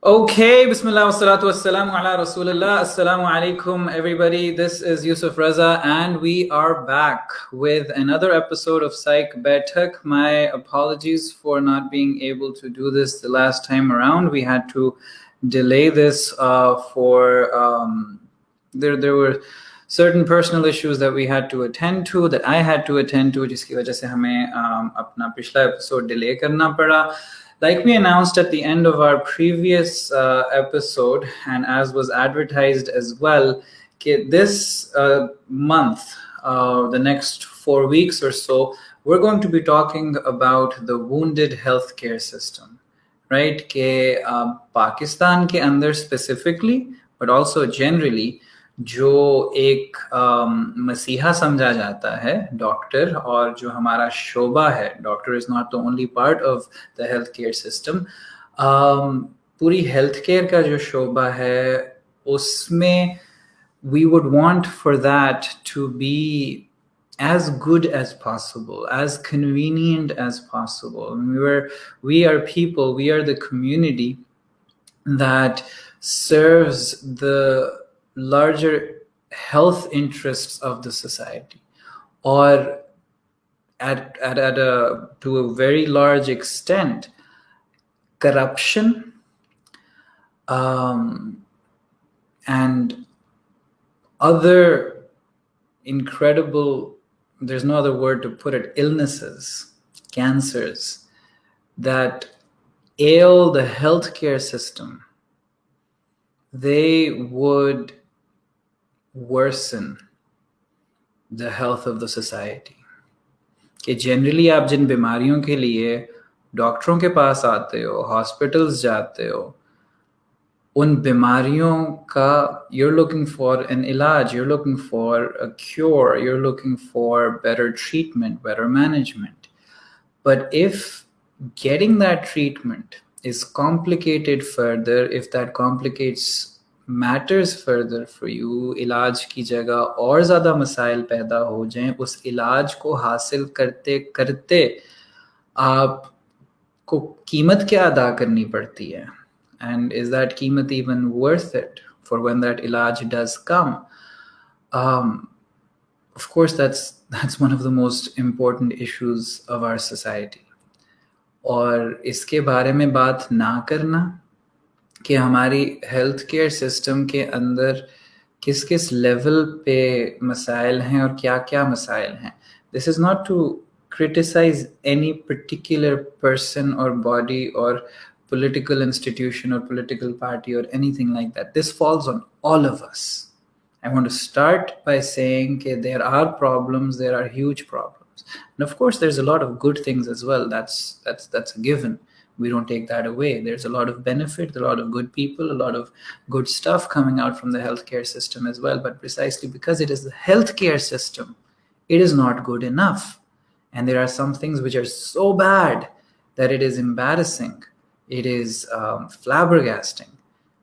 Okay, Bismillah wassalatu wassalamu ala Rasulullah. Assalamu alaikum, everybody. This is Yusuf Raza, and we are back with another episode of Psych Baitak. My apologies for not being able to do this the last time around. We had to delay this there were certain personal issues that we had to attend to, that I had to attend to, जिसकी वजह से हमें अपना पिछला episode delay करना पड़ा. Like we announced at the end of our previous episode, and as was advertised as well, this month, the next 4 weeks or so, we're going to be talking about the wounded healthcare system, right? कि पाकिस्तान के अंदर specifically, but also generally, जो एक मसीहा समझा जाता है doctor, और जो हमारा शोबा है, doctor is not the only part of the health care system. पूरी हेल्थ केयर का जो शोबा है उसमें we would want for that to be as good as possible, as convenient as possible. We are people, we are the community that serves the larger health interests of the society, or to a very large extent, corruption and other incredible, there's no other word to put it, illnesses, cancers that ail the healthcare system, they would worsen the health of the society. कि generally आप जिन बीमारियों के लिए डॉक्टरों के पास आते हो, hospitals जाते हो, उन बीमारियों का you're looking for an इलाज, you're looking for a cure, you're looking for better treatment, better management. But if getting that treatment is complicated further, if that complicates matters further for you, इलाज की जगह और ज़्यादा मसाइल पैदा हो जाएं, उस इलाज को हासिल करते करते आपको कीमत क्या अदा करनी पड़ती है, and is that कीमत even worth it for when that इलाज does come? Of course, that's one of the most important issues of our society. और इसके बारे में बात ना करना कि हमारी हेल्थ केयर सिस्टम के अंदर किस किस लेवल पे मसाइल हैं और क्या क्या मसाइल हैं. This is not to criticize any particular person or body or political institution or political party or anything like that. This falls on all of us. I want to start by saying that there are problems, there are huge problems. And of course, there's a lot of good things as well. That's a given. We don't take that away. There's a lot of benefit, a lot of good people, a lot of good stuff coming out from the healthcare system as well. But precisely because it is the healthcare system, it is not good enough. And there are some things which are so bad that it is embarrassing. It is flabbergasting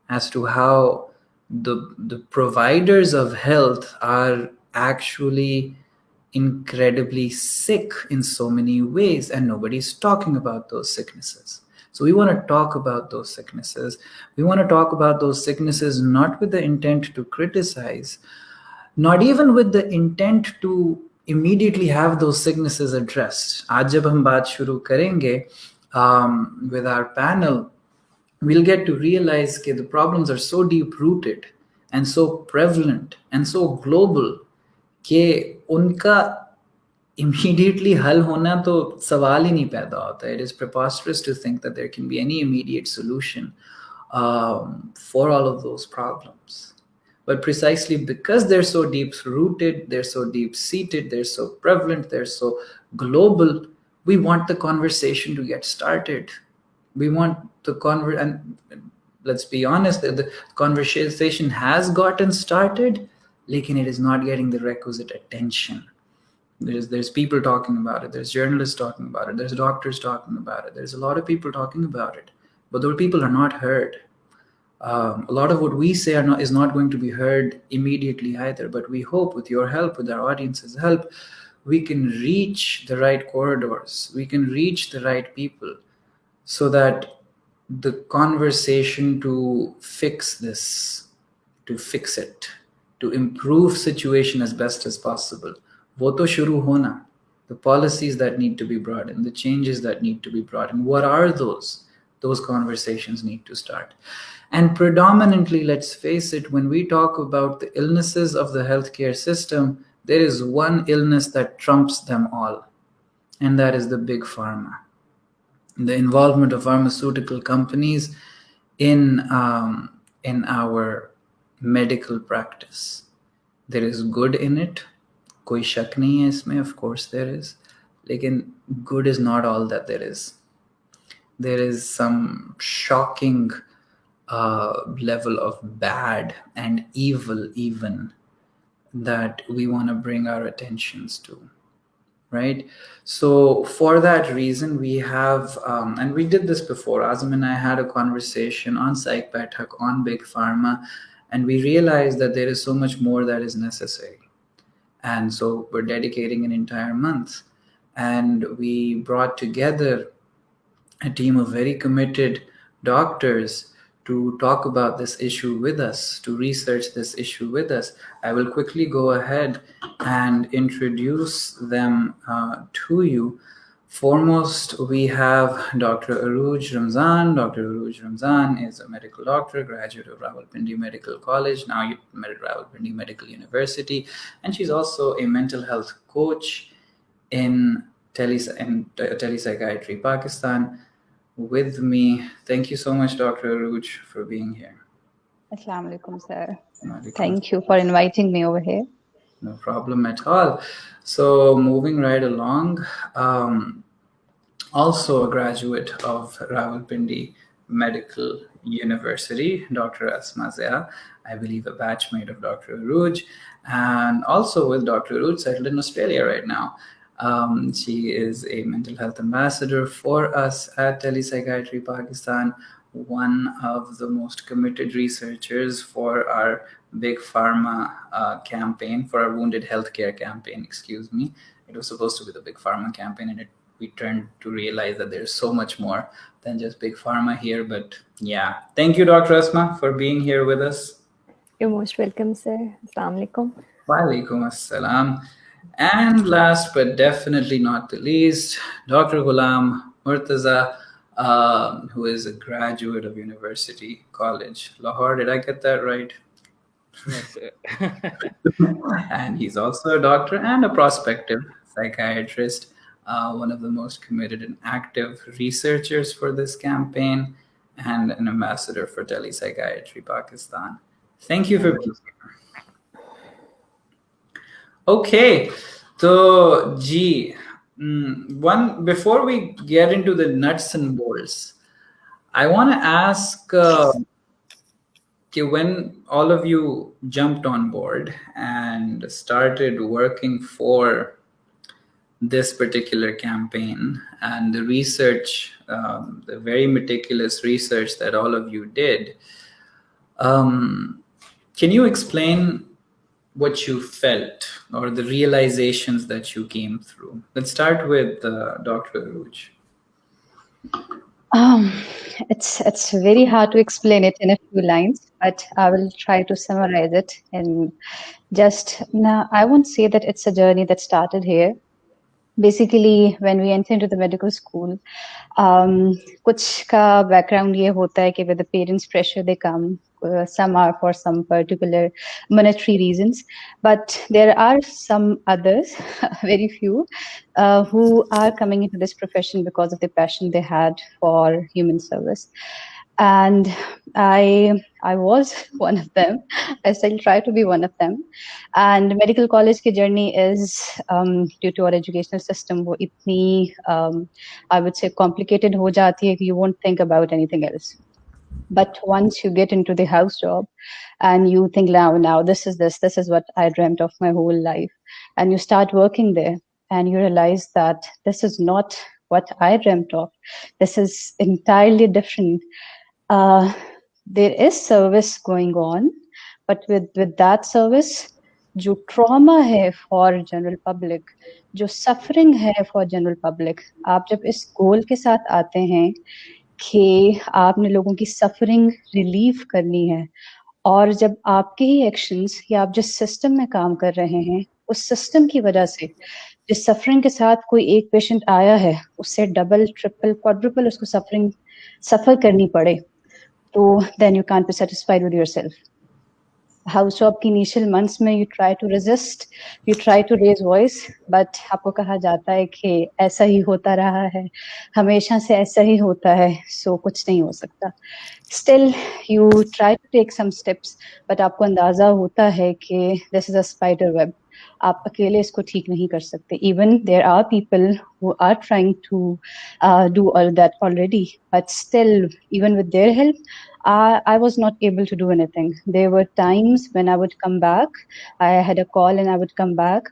as to how the providers of health are actually incredibly sick in so many ways, and nobody's talking about those sicknesses. So we want to talk about those sicknesses. We want to talk about those sicknesses not with the intent to criticize, not even with the intent to immediately have those sicknesses addressed. आज जब हम बात शुरू करेंगे with our panel, we'll get to realize that the problems are so deep-rooted and so prevalent and so global कि उनका immediately हल होना तो सवाल ही नहीं पैदा होता. It is preposterous to think that there can be any immediate solution for all of those problems. But precisely because they're so deep-rooted, they're so deep-seated, they're so prevalent, they're so global, we want the conversation to get started. We want and let's be honest, the conversation has gotten started, lekin it is not getting the requisite attention. There's people talking about it, there's journalists talking about it, there's doctors talking about it, there's a lot of people talking about it, but those people are not heard. A lot of what we say is not going to be heard immediately either, but we hope with your help, with our audience's help, we can reach the right corridors, we can reach the right people, so that the conversation to fix this, to fix it, to improve situation as best as possible, wo to shuru hona. The policies that need to be brought in, the changes that need to be brought in, what are those? Those conversations need to start. And predominantly, let's face it, when we talk about the illnesses of the healthcare system, there is one illness that trumps them all, and that is the big pharma. The involvement of pharmaceutical companies in our medical practice. There is good in it, कोई शक नहीं है इसमें, of course there is, लेकिन good is not all that there is. There is some shocking level of bad and evil even that we want to bring our attentions to, right? So for that reason, we have, and we did this before, Azam and I had a conversation on Psych Baithak, on Big Pharma, and we realized that there is so much more that is necessary. And so we're dedicating an entire month. And we brought together a team of very committed doctors to talk about this issue with us, to research this issue with us. I will quickly go ahead and introduce them to you. Foremost, we have Dr. Aruj Ramzan. Dr. Aruj Ramzan is a medical doctor, graduate of Rawalpindi Medical College, now Rawalpindi Medical University, and she's also a mental health coach in telepsychiatry, Pakistan. With me, thank you so much, Dr. Aruj, for being here. Assalamu alaikum, sir. Thank you for inviting me over here. No problem at all. So moving right along, also a graduate of Rawalpindi Medical University, Dr. Asma Zia, I believe a batchmate of Dr. Aruj, and also with Dr. Aruj settled in Australia right now. She is a mental health ambassador for us at Telepsychiatry Pakistan, one of the most committed researchers for our Big Pharma campaign, for our Wounded Healthcare campaign, excuse me. It was supposed to be the Big Pharma campaign, and we turned to realize that there's so much more than just Big Pharma here. But yeah, thank you, Dr. Asma, for being here with us. You're most welcome, sir. Assalamu alaikum. Wa alaikum assalam. And last but definitely not the least, Dr. Ghulam Murtaza, who is a graduate of University College Lahore. Did I get that right? Yes, sir. And he's also a doctor and a prospective psychiatrist, one of the most committed and active researchers for this campaign, and an ambassador for Telepsychiatry Pakistan. Thank you for being here. Okay, so G, before we get into the nuts and bolts, I want to ask, when all of you jumped on board and started working for this particular campaign and the research, the very meticulous research that all of you did, can you explain what you felt or the realizations that you came through? Let's start with Dr. Aruj. It's very hard to explain it in a few lines, but I will try to summarize it. And just now, I won't say that it's a journey that started here. Basically, when we enter into the medical school, कुछ का background ये होता है कि with the parents' pressure they come. Some are for some particular monetary reasons, but there are some others, very few, who are coming into this profession because of the passion they had for human service. And I was one of them. I still try to be one of them. And medical college की journey is due to our educational system वो इतनी I would say complicated हो जाती है कि you won't think about anything else. But once you get into the house job and you think now this is what I dreamt of my whole life, and you start working there and you realize that this is not what I dreamt of. This is entirely different. There is service going on, but with that service, जो trauma है for general public, जो suffering है for general public, आप जब इस goal के साथ आते हैं कि आपने लोगों की सफरिंग रिलीव करनी है, और जब आपके ही एक्शंस या आप जिस सिस्टम में काम कर रहे हैं उस सिस्टम की वजह से जिस सफरिंग के साथ कोई एक पेशेंट आया है उससे डबल ट्रिपल क्वाड्रुपल उसको सफरिंग सफर करनी पड़े, तो then you can't be satisfied with yourself. House job की इनिशियल मंथ्स में you try to resist, you try to raise voice, but आपको कहा जाता है कि ऐसा ही होता रहा है, हमेशा से ऐसा ही होता है, सो कुछ नहीं हो सकता। Still you try to take some steps, but आपको अंदाजा होता है कि this is a spider web, आप अकेले इसको ठीक नहीं कर सकते। Even there are people who are trying to do all that already, but still even with their help I was not able to do anything. There were times when I would come back, I had a call and I would come back,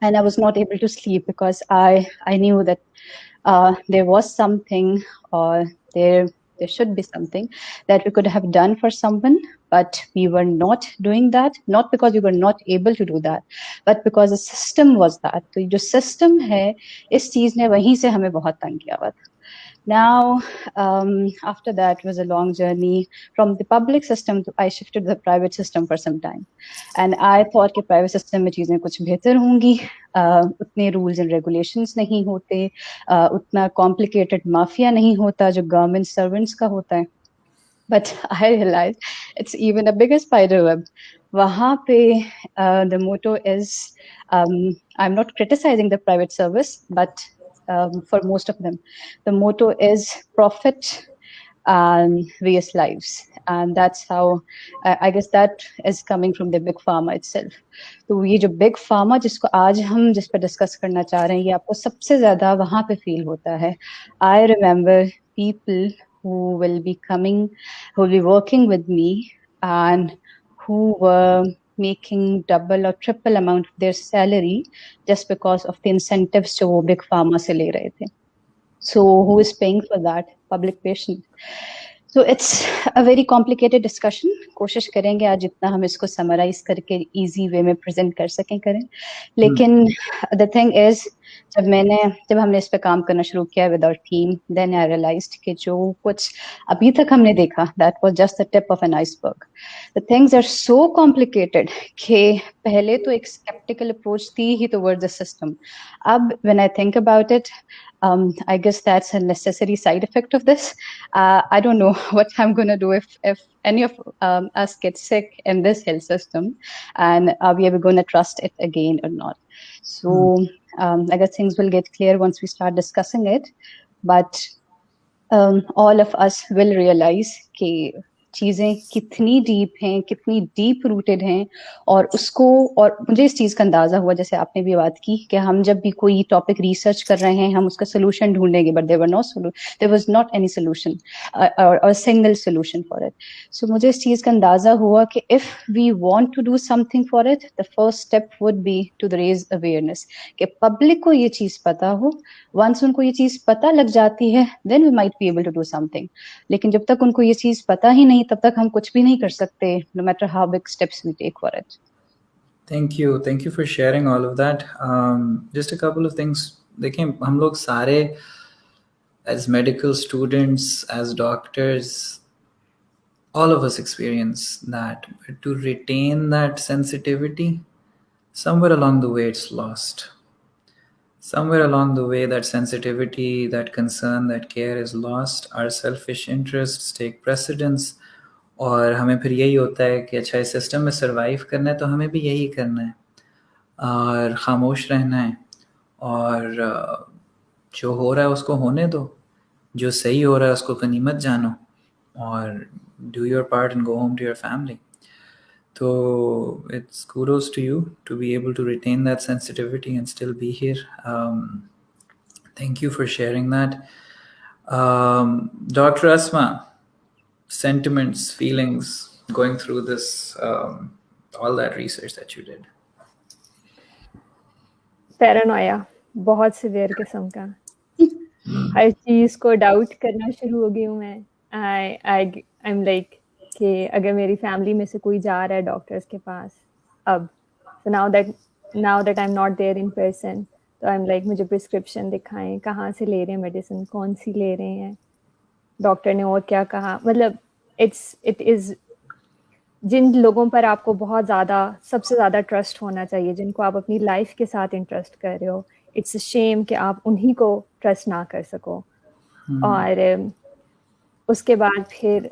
and I was not able to sleep because I knew that there was something, or there should be something that we could have done for someone, but we were not doing that, not because we were not able to do that, but because the system was that. तो जो system है इस चीज ने वहीं से हमें बहुत तंग किया हुआ था. Now, after that was a long journey from the public system. I shifted to the private system for some time, and I thought कि private system में चीजें कुछ बेहतर होंगी, उतने rules and regulations नहीं होते, उतना complicated mafia नहीं होता जो government servants का होता है. But I realized it's even a bigger spider web. वहाँ पे the motto is, I'm not criticizing the private service, but for most of them, the motto is profit and various lives. And that's how, I guess that is coming from the big pharma itself. तो ये जो big pharma जिसको आज हम जिस पे discuss करना चाह रहे हैं, ये आपको सबसे ज़्यादा वहाँ पे feel होता है. I remember people who will be coming, who will be working with me, and who were making double or triple amount of their salary just because of the incentives जो वो big pharma से ले रहे थे. So who is paying for that? Public patient. So it's a very complicated discussion. कोशिश करेंगे आज जितना हम इसको summarize करके easy way में present कर सकें करें. लेकिन the thing is, जब हमने इस पे काम करना शुरू किया with our team, then I realized कि जो कुछ अभी तक हमने देखा, that was just the tip of an iceberg. The things are so complicated कि पहले तो एक skeptical approach थी ही towards the system. अब when I think about it, I guess that's a necessary side effect of this. I don't know what I'm going to do if any of us get sick in this health system, and are we ever going to trust it again or not? So I guess things will get clear once we start discussing it. But all of us will realize कि चीजें कितनी deep हैं, कितनी deep rooted हैं, और उसको, और मुझे इस चीज का अंदाजा हुआ, जैसे आपने भी बात की कि हम जब भी कोई टॉपिक रिसर्च कर रहे हैं हम उसका सोल्यूशन ढूंढेंगे, but there was not any solution और single solution for it. So मुझे इस चीज का अंदाजा हुआ कि if we want to do something for it, the first step would be to raise awareness, कि पब्लिक को ये चीज पता हो. वंस उनको ये चीज पता लग जाती है, then we might be able to do something. लेकिन जब तक उनको ये चीज पता ही नहीं, तब तक हम कुछ भी नहीं कर सकते, no matter how big steps we take for it. Thank you for sharing all of that. Just a couple of things. देखिए हम लोग सारे as medical students, as doctors, all of us experience that. But to retain that sensitivity, somewhere along the way it's lost. Somewhere along the way that sensitivity, that concern, that care is lost. Our selfish interests take precedence. और हमें फिर यही होता है कि अच्छा इस system में सर्वाइव करना है तो हमें भी यही करना है और ख़ामोश रहना है, और जो हो रहा है उसको होने दो, जो सही हो रहा है उसको गनीमत जानो, और do your part and go home to your family. So it's kudos to you to be able to retain that sensitivity and still be here. Thank you for sharing that. Dr. Asma, sentiments, feelings going through this, all that research that you did. Paranoia बहुत severe किस्म का, हर चीज को doubt करना शुरू हो गई हूँ मैं. आई एम लाइक कि अगर मेरी फैमिली में से कोई जा रहा है डॉक्टर्स के पास अब, so now that I'm not there in person, तो आई एम लाइक मुझे प्रिस्क्रिप्शन दिखाएं, कहाँ से ले रहे हैं मेडिसिन, कौन सी ले रहे हैं. डॉक्टर ने और क्या कहा, मतलब इट इज़ जिन लोगों पर आपको बहुत ज़्यादा सबसे ज़्यादा ट्रस्ट होना चाहिए, जिनको आप अपनी लाइफ़ के साथ इंट्रस्ट कर रहे हो, इट्स अ शेम कि आप उन्हीं को ट्रस्ट ना कर सको। और उसके बाद फिर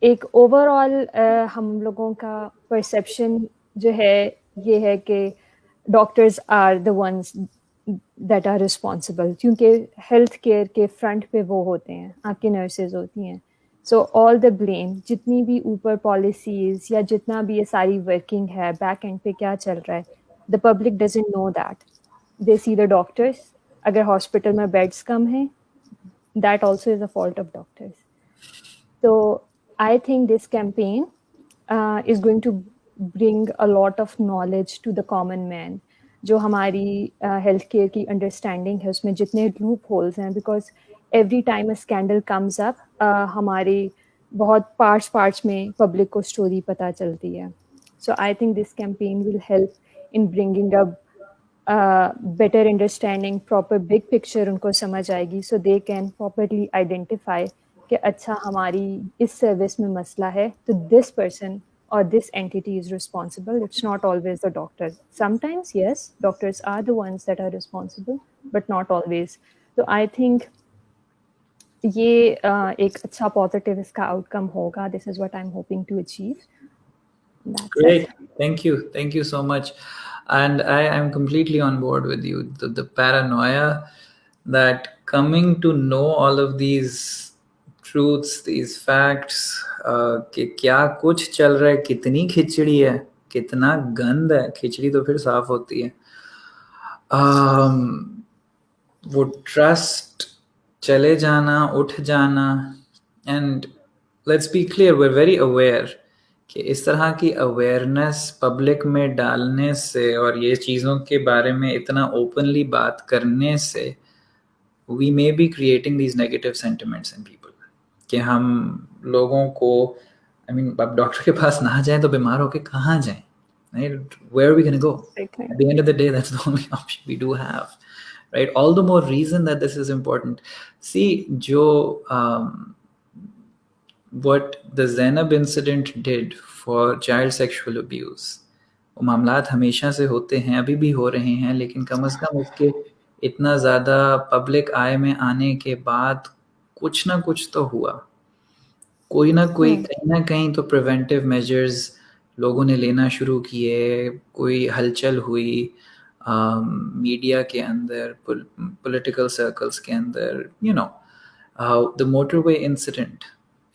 एक ओवरऑल हम लोगों का परसेप्शन जो है, ये है कि doctors are the ones that are responsible, क्योंकि हेल्थ केयर के फ्रंट पे वो होते हैं, आपकी नर्सेज होती हैं। सो ऑल द ब्लेम, जितनी भी ऊपर पॉलिसीज या जितना भी ये सारी वर्किंग है, बैक एंड पे क्या चल रहा है, the public doesn't know that. They see the doctors, अगर हॉस्पिटल में बेड्स कम हैं, that also is a fault of doctors. So I think this campaign is going to bring a lot of knowledge to the common man. जो हमारी health care की understanding है, उसमें जितने loop holes हैं, because every time a scandal comes up, हमारे बहुत parts में पब्लिक को स्टोरी पता चलती है. So I think this campaign will help in bringing up better understanding, proper big picture उनको समझ आएगी, so they can properly identify कि अच्छा हमारी इस सर्विस में मसला है, तो this person or this entity is responsible. It's not always the doctor. Sometimes, yes, doctors are the ones that are responsible, but not always. So I think ये एक अच्छा positive इसका outcome होगा. This is what I'm hoping to achieve. That's Great. it. Thank you so much. And I am completely on board with you. The paranoia that coming to know all of these truths, these facts, कि क्या कुछ चल रहा है, कितनी खिचड़ी है, कितना गंद है, खिचड़ी तो फिर साफ होती है. वो ट्रस्ट चले जाना, उठ जाना. And let's be clear, we are very aware कि इस तरह की अवेयरनेस पब्लिक में डालने से और ये चीज़ों के बारे में इतना ओपनली बात करने से we may be creating these negative sentiments in people कि हम लोगों को आई मीन अब डॉक्टर के पास ना जाएं तो बीमार होके कहाँ जाएं, right? Where are we going to go? Exactly. At the end of the day, that's the only option we do have, right? All the more reason that this is important. See, what the Zainab incident did for child sexual abuse, वो मामलात हमेशा से होते हैं, अभी भी हो रहे हैं, लेकिन कम से कम उसके इतना ज़्यादा पब्लिक आय में आने के बाद कुछ ना कुछ तो हुआ, कोई ना कोई कहीं ना कहीं तो प्रिवेंटिव मेजर्स लोगों ने लेना शुरू किए, कोई हलचल हुई मीडिया के अंदर, पॉलिटिकल सर्कल्स के अंदर, you know, the motorway incident,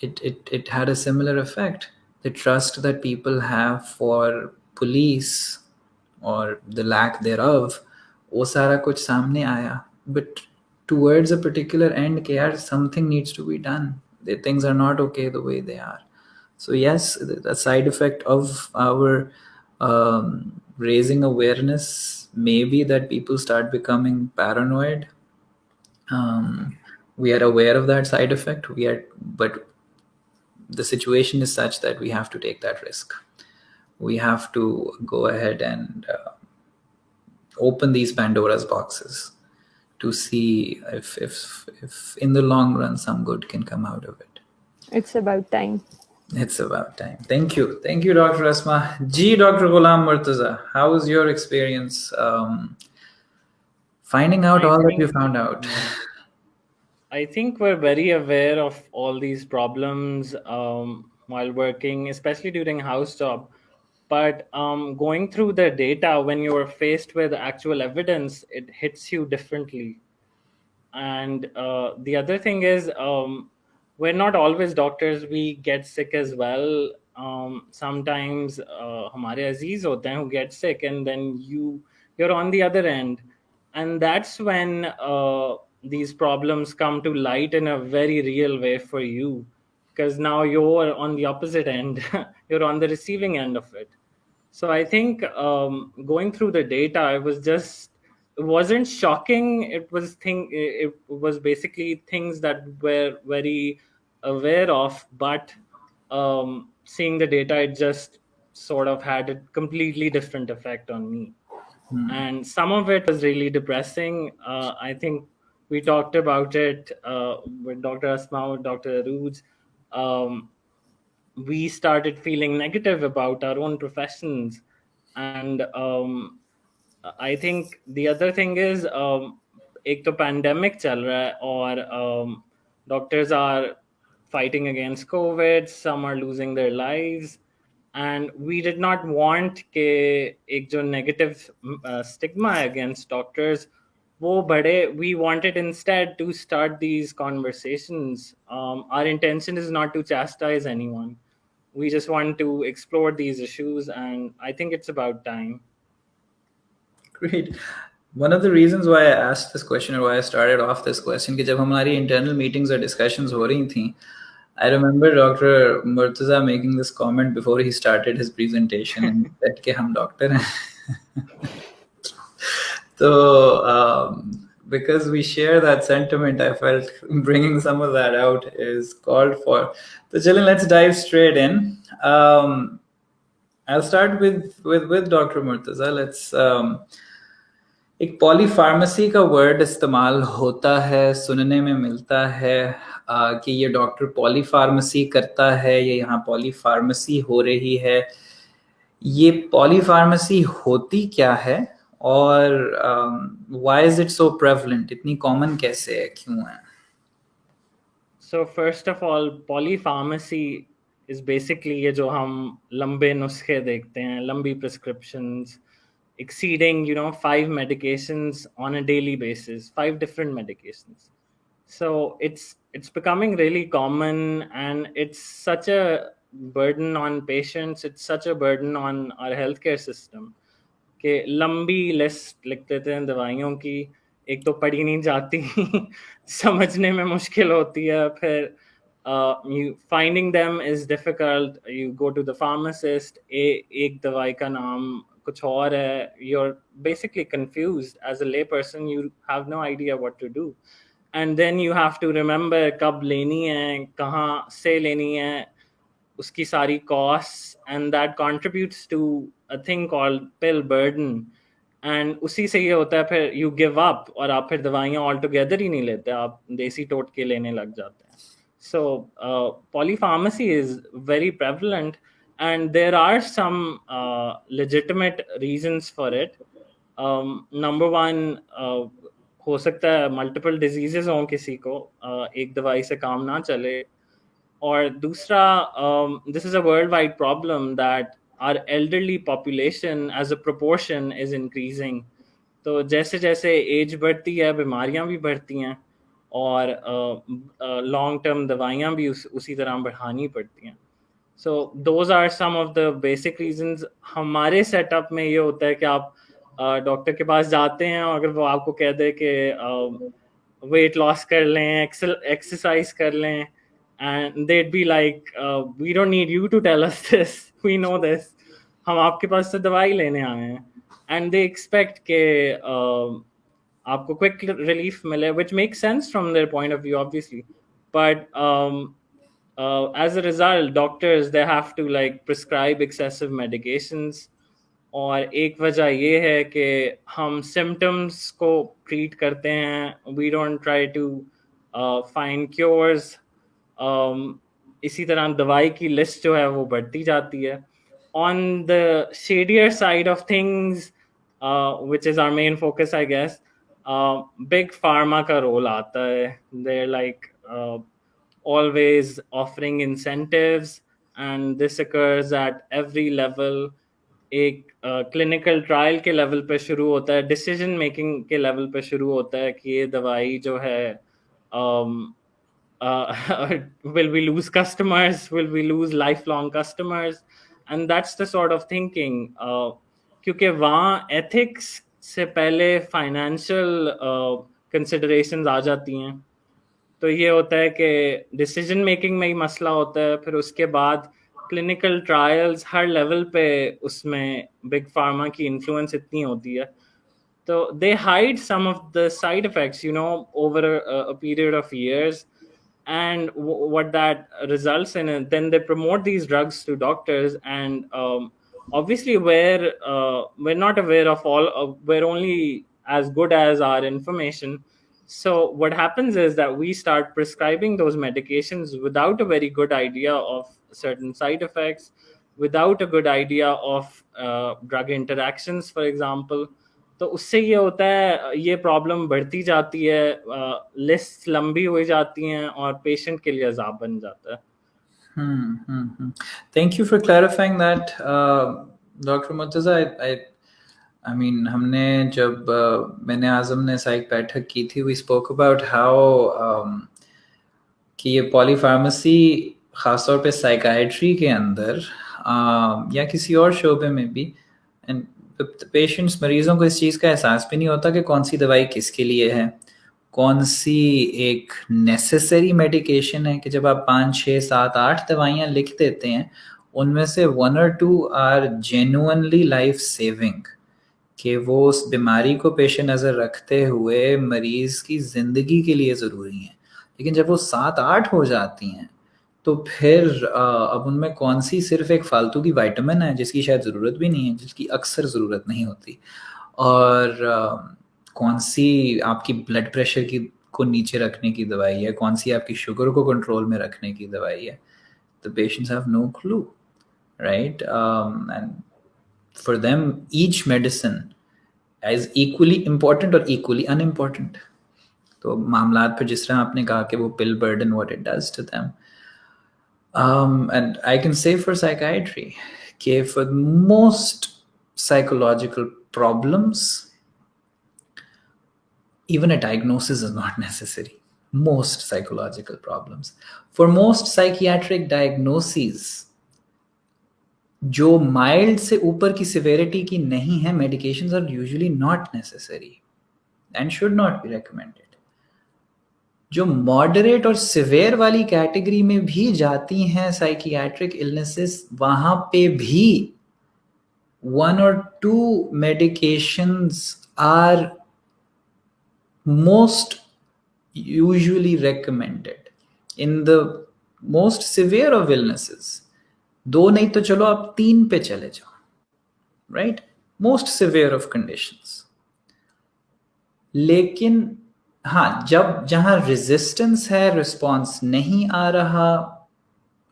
it had a similar effect. The trust that people have for police or the lack thereof, वो सारा कुछ सामने आया. But towards a particular end कि यार something needs to be done, things are not okay the way they are. So yes, the side effect of our raising awareness may be that people start becoming paranoid. We are aware of that side effect, but the situation is such that we have to take that risk. We have to go ahead and open these Pandora's boxes to see if in the long run some good can come out of it. It's about time. It's about time. Thank you, Dr. Asma. G, Dr. Ghulam Murtaza, how was your experience finding out all that you found out? I think we're very aware of all these problems while working, especially during house job. But going through the data, when you are faced with actual evidence, it hits you differently. And the other thing is, we're not always doctors. We get sick as well. Sometimes हमारे अजीज होते हैं who get sick, and then you're on the other end, and that's when these problems come to light in a very real way for you, because now you're on the opposite end. You're on the receiving end of it. So I think going through the data, it wasn't shocking. It was basically things that we're very aware of, but seeing the data, it just sort of had a completely different effect on me. And some of it was really depressing. I think We talked about it with Dr. Asma, Dr. Aruj. We started feeling negative about our own professions. And I think the other thing is, एक तो pandemic चल रहा है, और doctors are fighting against COVID, some are losing their lives, and we did not want के एक जो negative stigma है against doctors वो बढ़े. We wanted instead to start these conversations. Our intention is not to chastise anyone. We just want to explore these issues, and I think it's about time. Great. One of the reasons why I asked this question, or why I started off this question, कि जब हमारी internal meetings or discussions हो रही थी, I remember Dr. Murtaza making this comment before he started his presentation, and he said कि हम doctor हैं. So, because we share that sentiment, I felt bringing some of that out is called for. So, children, let's dive straight in. I'll start with Dr. Murtaza. Let's एक polypharmacy का word इस्तेमाल होता है, सुनने में मिलता है कि ये डॉक्टर पॉलीफार्मेसी करता है, ये यहाँ पॉलीफार्मेसी हो रही है. ये पॉलीफार्मेसी होती क्या है, और why is it so prevalent, इतनी कॉमन कैसे है, क्यों है? So first of all, polypharmacy is basically ये जो हम लंबे नुस्खे देखते हैं, लंबी prescriptions, exceeding 5 medications on a daily basis, 5 different medications. So it's becoming really common, and it's such a burden on patients, it's such a burden on our healthcare system कि लंबी लिस्ट लिख देते हैं दवाइयों की. एक तो पढ़ी नहीं जाती, समझने में मुश्किल होती है, फिर finding them is difficult. You go to the pharmacist, एक दवाई का नाम कुछ और है, you are basically confused as a lay person, you have no idea what to do. And then you have to remember कब लेनी है, कहाँ से लेनी है, उसकी सारी costs, and that contributes to a thing called pill burden. And उसी से ये होता है, फिर you give up और आप फिर दवाइयाँ altogether ही नहीं लेते, आप देसी टोटके लेने लग जाते हैं. So polypharmacy is very prevalent, and there are some legitimate reasons for it. Number one, हो सकता है multiple diseases हों किसी को, एक दवाई से काम ना चले. और दूसरा, this is a worldwide problem that our elderly population as a proportion is increasing. तो जैसे जैसे एज बढ़ती है, बीमारियां भी बढ़ती हैं, और लॉन्ग टर्म दवाइयां भी उसी तरह बढ़ानी पड़ती हैं. So those are some of the basic reasons. हमारे सेटअप में ये होता है कि आप डॉक्टर के पास जाते हैं, और अगर वो आपको कह दे कि वेट लॉस कर लें, एक्सरसाइज कर लें, and they'd be like, we don't need you to tell us this, we know this, हम आपके पास से दवाई लेने आए हैं. And they expect के आपको quick relief मिले, which makes sense from their point of view, obviously. But as a result, doctors, they have to like prescribe excessive medications. और एक वजह ये है कि हम symptoms को treat करते हैं, we don't try to find cures. इसी तरह दवाई की लिस्ट जो है वो बढ़ती जाती है. On the shadier side of things, which is our main focus, I guess, big pharma का रोल आता है. They're like always offering incentives, and this occurs at every level. एक क्लिनिकल ट्रायल के लेवल पे शुरू होता है, डिसीजन मेकिंग के लेवल पे शुरू होता है कि ये दवाई जो है, will we lose customers, will we lose lifelong customers, and that's the sort of thinking. क्योंकि वहाँ ethics से पहले financial considerations आ जाती हैं. तो ये होता है कि डिसीजन मेकिंग में ही मसला होता है, फिर उसके बाद क्लिनिकल ट्रायल्स हर लेवल पे उसमें बिग फार्मा की इन्फ्लुएंस इतनी होती है. तो they hide some of the side effects over a period of years, and what that results in, and then they promote these drugs to doctors, and obviously we're not aware of all, we're only as good as our information. So what happens is that we start prescribing those medications without a very good idea of certain side effects, without a good idea of drug interactions, for example. तो उससे ये होता है, ये problem बढ़ती जाती है, list लंबी हो जाती हैं और पेशेंट के लिए अजाब बन जाता है. Thank you for clarifying that, Dr. Murtaza. I mean, हमने जब मैंने आजम ने साइक बैठक की थी, we spoke about how कि ये पॉलीफार्मेसी ख़ासतौर पे साइकाइट्री के अंदर या किसी और शोबे में भी, एंड पेशेंट्स मरीज़ों को इस चीज़ का एहसास भी नहीं होता कि कौन सी दवाई किसके लिए है, कौन सी एक नेसेसरी मेडिकेशन है कि जब आप 5, 6, 7, 8 दवाइयाँ लिख देते हैं, उनमें से 1 or 2 are genuinely life saving, कि वो उस बीमारी को पेश नज़र रखते हुए मरीज़ की ज़िंदगी के लिए ज़रूरी हैं. लेकिन जब वो 7-8 हो जाती हैं तो फिर अब उनमें कौन सी सिर्फ एक फालतू की विटामिन है जिसकी शायद ज़रूरत भी नहीं है, जिसकी अक्सर ज़रूरत नहीं होती, और कौन सी आपकी ब्लड प्रेशर की को नीचे रखने की दवाई है, कौन सी आपकी शुगर को कंट्रोल में रखने की दवाई है. The patients have no clue, right? And for them each medicine is equally important और इक्वली अनइम्पॉर्टेंट. तो मामलात पर जिस तरह आपने कहा कि वो pill burden what it does to them, and I can say for psychiatry कि for most psychological problems even a diagnosis is not necessary. Most psychological problems, for most psychiatric diagnoses जो माइल्ड से ऊपर की severity की नहीं है, medications are usually not necessary and should not be recommended. जो moderate और सिवियर वाली कैटेगरी में भी जाती हैं साइकियाट्रिक इलनेसेस, वहां पे भी 1 or 2 medications are most usually recommended. In the most severe of illnesses, 2 नहीं तो चलो आप 3 पे चले जाओ, right? Most severe of conditions. लेकिन हाँ, जब जहां रेजिस्टेंस है, रिस्पॉन्स नहीं आ रहा,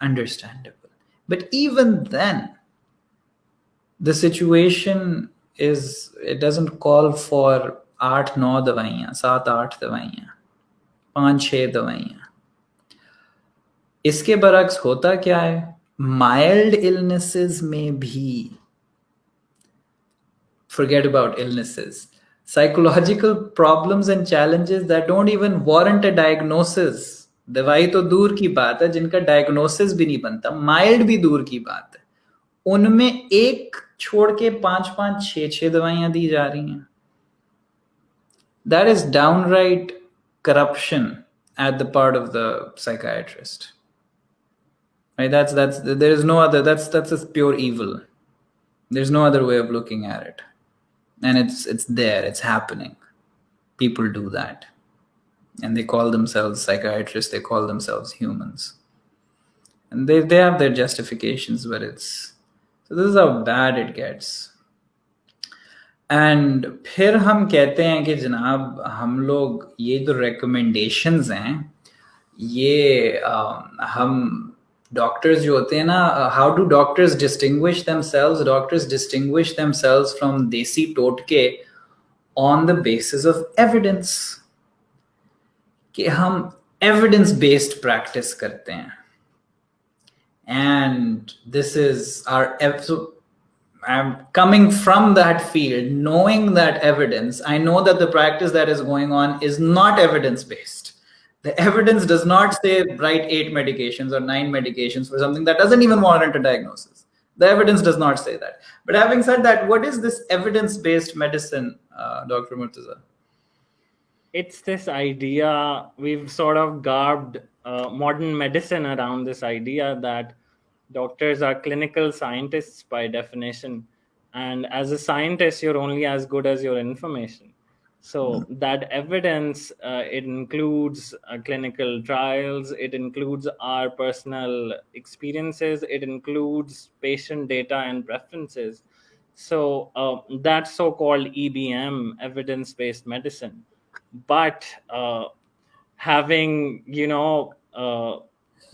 understandable, but even then the situation is, it doesn't call for 8-9 दवाइयाँ, 7-8 दवाइयाँ, 5-6 दवाइयाँ. इसके बरक्स होता क्या है, माइल्ड इलनेसेस में भी, forget about illnesses, psychological problems and challenges that don't even warrant a diagnosis, दवाई तो दूर की बात है, जिनका डायग्नोसिस भी नहीं बनता, माइल्ड भी दूर की बात है, उनमें एक छोड़ के 5-5, 6-6 दवाइयां दी जा रही हैं. That is downright corruption at the part of the psychiatrist, right? That's there is no other, that's just pure evil. There's no other way of looking at it. And it's there, it's happening. People do that, and they call themselves psychiatrists, they call themselves humans, and they have their justifications, but it's, so this is how bad it gets. And फिर हम कहते हैं कि जनाब हम लोग ये जो recommendations हैं, ये हम डॉक्टर्स जो होते हैं ना, how do doctors distinguish themselves? Doctors distinguish themselves from देसी टोटके on the basis of evidence, कि हम एविडेंस बेस्ड प्रैक्टिस करते हैं. And this is our, so I'm coming from that field, knowing that evidence, I know that the practice that is going on is not evidence based. The evidence does not say write 8 medications or 9 medications for something that doesn't even warrant a diagnosis. The evidence does not say that. But having said that, what is this evidence-based medicine, Dr. Murtaza? It's this idea, we've sort of garbed modern medicine around this idea that doctors are clinical scientists by definition. And as a scientist, you're only as good as your information. So that evidence, it includes clinical trials, it includes our personal experiences, it includes patient data and preferences. So that's so-called EBM, evidence-based medicine. but having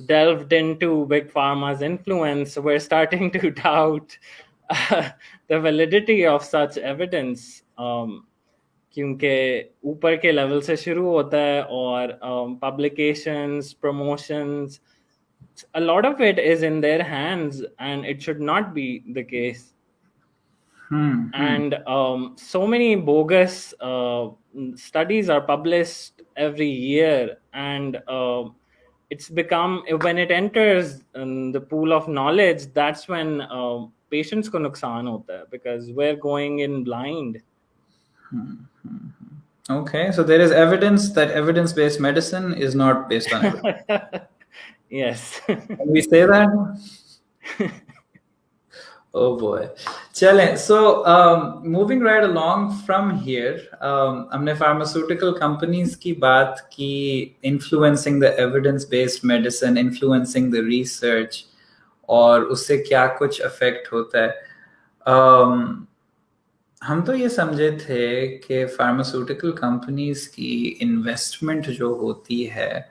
delved into big pharma's influence, we're starting to doubt the validity of such evidence. क्योंकि ऊपर के level से शुरू होता है और publications, promotions, a lot of it is in their hands, and it should not be the case. And so many bogus studies are published every year, and it's become, when it enters the pool of knowledge, that's when patients ko nuksan hota hai, because we're going in blind. Okay, so there is evidence that evidence-based medicine is not based on evidence. Yes. Can we say that? Oh boy. Chale. So moving right along from here, हमने pharmaceutical companies की बात की, influencing the evidence-based medicine, influencing the research, और उससे क्या कुछ effect होता है. हम तो ये समझे थे कि pharmaceutical companies की investment जो होती है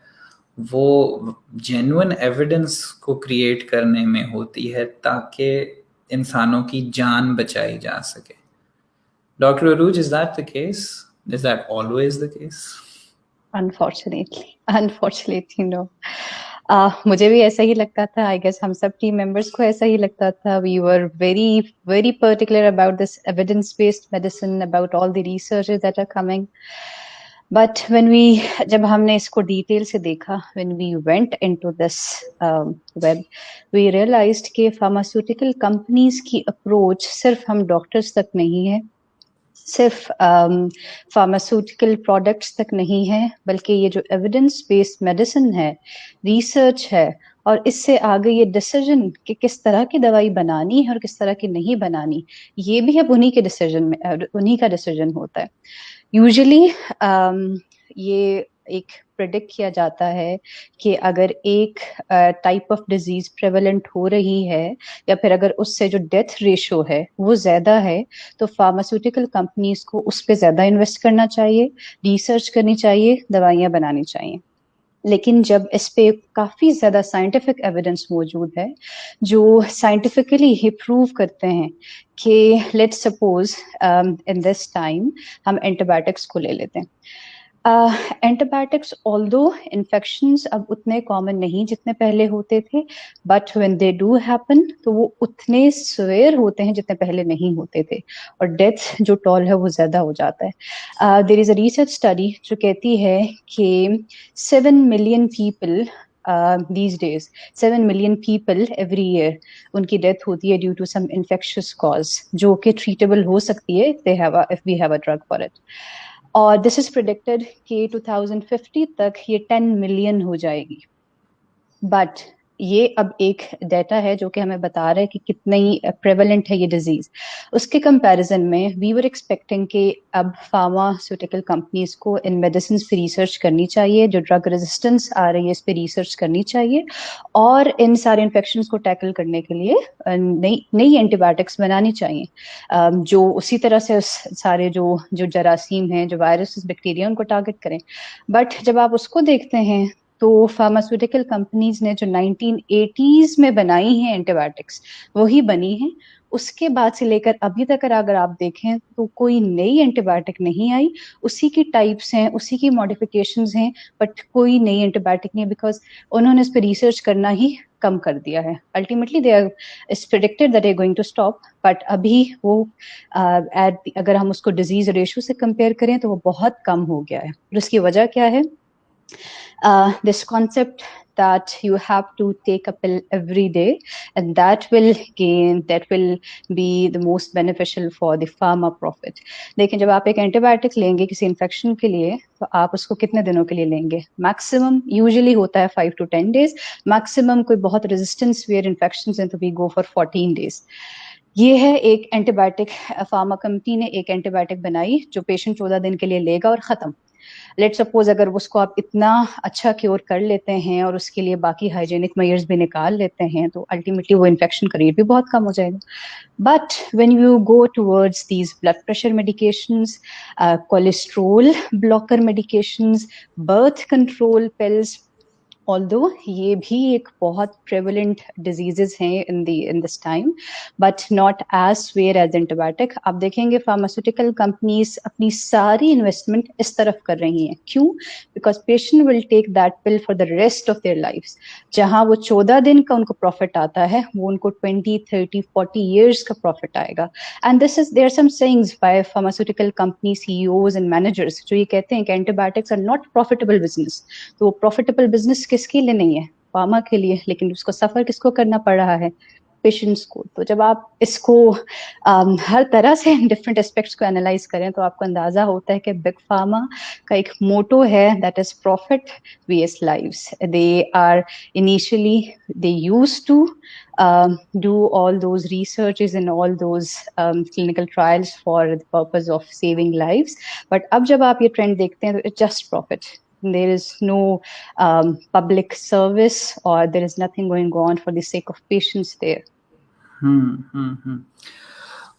वो genuine evidence को create करने में होती है ताकि इंसानों की जान बचाई जा सके. Dr. Aruj, is that the case? Is that always the case? Unfortunately, no. मुझे भी ऐसा ही लगता था. I guess हम सब team members को ऐसा ही लगता था. We were very, very particular about this evidence-based medicine, about all the researches that are coming. But जब हमने इसको detail से देखा, when we went into this web, we realized कि pharmaceutical companies की approach सिर्फ हम doctors तक नहीं है, सिर्फ फार्मास्यूटिकल प्रोडक्ट्स तक नहीं है, बल्कि ये जो एविडेंस बेस्ड मेडिसिन है, रिसर्च है, और इससे आगे ये डिसीजन कि किस तरह की दवाई बनानी है और किस तरह की नहीं बनानी, ये भी अब उन्हीं का डिसीजन होता है. यूजुअली ये एक प्रेडिक्ट किया जाता है कि अगर एक टाइप ऑफ डिजीज प्रेवलेंट हो रही है या फिर अगर उससे जो डेथ रेशो है वो ज्यादा है, तो फार्मास्यूटिकल कंपनीज को उस पर ज्यादा इन्वेस्ट करना चाहिए, रिसर्च करनी चाहिए, दवाइयां बनानी चाहिए. लेकिन जब इस पे काफी ज्यादा साइंटिफिक एविडेंस मौजूद है जो साइंटिफिकली ही प्रूव करते हैं कि let's suppose in this time हम एंटीबायोटिक्स को ले लेते हैं. एंटीबायोटिक्स ऑल्दो इन्फेक्शंस अब उतने कॉमन नहीं जितने पहले होते थे, but when they do happen तो वो उतने स्वेयर होते हैं जितने पहले नहीं होते थे, और डेथ जो टॉल है वो ज्यादा हो जाता है. There is a research study जो कहती है कि 7 million people these days, 7 million people every year उनकी डेथ होती है due to some infectious cause जो कि ट्रीटेबल हो सकती है if we have a drug for it. और दिस इज प्रेडिक्टेड कि 2050 तक ये 10 मिलियन हो जाएगी. बट ये अब एक डेटा है जो कि हमें बता रहा है कि कितनी प्रेवलेंट है ये डिजीज. उसके कंपैरिजन में वी वर एक्सपेक्टिंग कि अब फार्मास्यूटिकल कंपनीज को इन मेडिसिन पे रिसर्च करनी चाहिए, जो ड्रग रेजिस्टेंस आ रही है इस पे रिसर्च करनी चाहिए, और इन सारे इन्फेक्शंस को टैकल करने के लिए नई एंटीबायोटिक्स बनानी चाहिए जो उसी तरह से उस सारे जो जरासीम हैं, जो वायरस, बैक्टीरिया, उनको टारगेट करें. बट जब आप उसको देखते हैं तो फार्मास्यूटिकल कंपनीज ने जो 1980s में बनाई हैं एंटीबायोटिक्स वही बनी हैं. उसके बाद से लेकर अभी तक अगर आप देखें तो कोई नई एंटीबायोटिक नहीं आई. उसी की टाइप्स हैं, उसी की मॉडिफिकेशंस हैं, बट कोई नई एंटीबायोटिक नहीं, बिकॉज उन्होंने इस पर रिसर्च करना ही कम कर दिया है. Ultimately they are it's predicted that they are going to stop, but अभी वो अगर हम उसको डिजीज रेशियो से कंपेयर करें तो वो बहुत कम हो गया है. और उसकी वजह क्या है? This concept that you have to take a pill every day, and that will be the most beneficial for the pharma profit. लेकिन जब आप एक एंटीबायोटिक लेंगे किसी इन्फेक्शन के लिए तो आप उसको कितने दिनों के लिए लेंगे? मैक्सिमम यूजुअली होता है 5 to 10 days. मैक्सिमम कोई बहुत रेजिस्टेंस वेयर इन्फेक्शंस हैं तो वी गो फॉर 14 days. ये है एक एंटीबायोटिक. फार्मा कंपनी ने एक एंटीबायोटिक बनाई जो पेशेंट 14 दिन के लिए लेगा और खत्म. लेट्स सपोज अगर उसको आप इतना अच्छा क्योर कर लेते हैं और उसके लिए बाकी हाइजीनिक मेजर्स भी निकाल लेते हैं, तो अल्टीमेटली वो इन्फेक्शन का रेट भी बहुत कम हो जाएगा. But when you go towards these blood pressure medications, cholesterol blocker medications, birth control pills, although ये भी एक बहुत prevalent diseases हैं in this time, but not as severe as antibiotic. आप देखेंगे pharmaceutical companies अपनी सारी investment इस तरफ कर रही हैं. क्यों? Because patient will take that pill for the rest of their lives. जहाँ वो 14 दिन का उनको profit आता है, वो उनको 20, 30, 40 years का profit आएगा. And there are some sayings by pharmaceutical company CEOs and managers जो ये कहते हैं कि antibiotics are not profitable business. तो वो प्रॉफिटेबल बिजनेस किसके लिए नहीं है? फार्मा के लिए. लेकिन उसको सफर किसको करना पड़ रहा है? पेशेंट्स को. तो जब आप इसको हर तरह से डिफरेंट एस्पेक्ट्स को एनालाइज करें तो आपको अंदाजा होता है कि बिग फार्मा का एक मोटो है, that is profit V S lives. They are initially they used to do all those researches and all those clinical trials for the purpose of saving lives. But अब जब आप ये ट्रेंड देखते हैं तो it's just profit. There is no public service or there is nothing going on for the sake of patients there.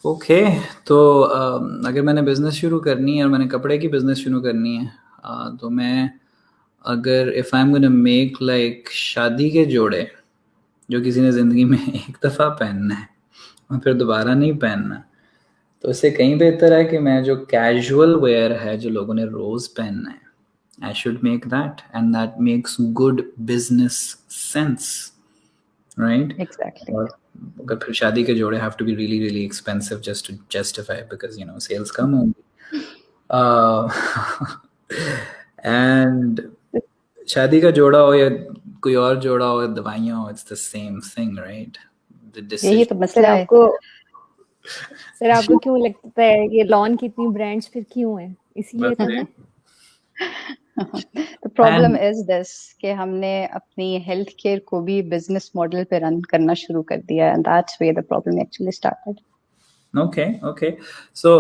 Okay. तो अगर मैंने बिजनेस शुरू करनी है और मैंने कपड़े की बिजनेस शुरू करनी है, तो मैं अगर if I am gonna make like शादी के जोड़े जो किसी ने जिंदगी में एक दफा पहनना है और फिर दोबारा नहीं पहनना, तो इससे कहीं बेहतर है कि मैं जो कैजुअल वेयर है जो लोगों ने रोज पहनना है, I should make that, and that makes good business sense, right? Exactly. और अगर फिर शादी के जोड़े have to be really really expensive just to justify because you know sales कम होंगी. And शादी का जोड़ा हो या कोई और जोड़ा हो, दवाइयाँ हो, it's the same thing, right? The यही decision. तो मसला है. सर आपको क्यों लगता है ये लॉन की इतनी ब्रांड्स फिर क्यों है? इसीलिए तो है. The problem is this कि हमने अपनी हेल्थ केयर को भी बिजनेस मॉडल पे रन करना शुरू कर दिया, and that's where the problem actually started. Okay. So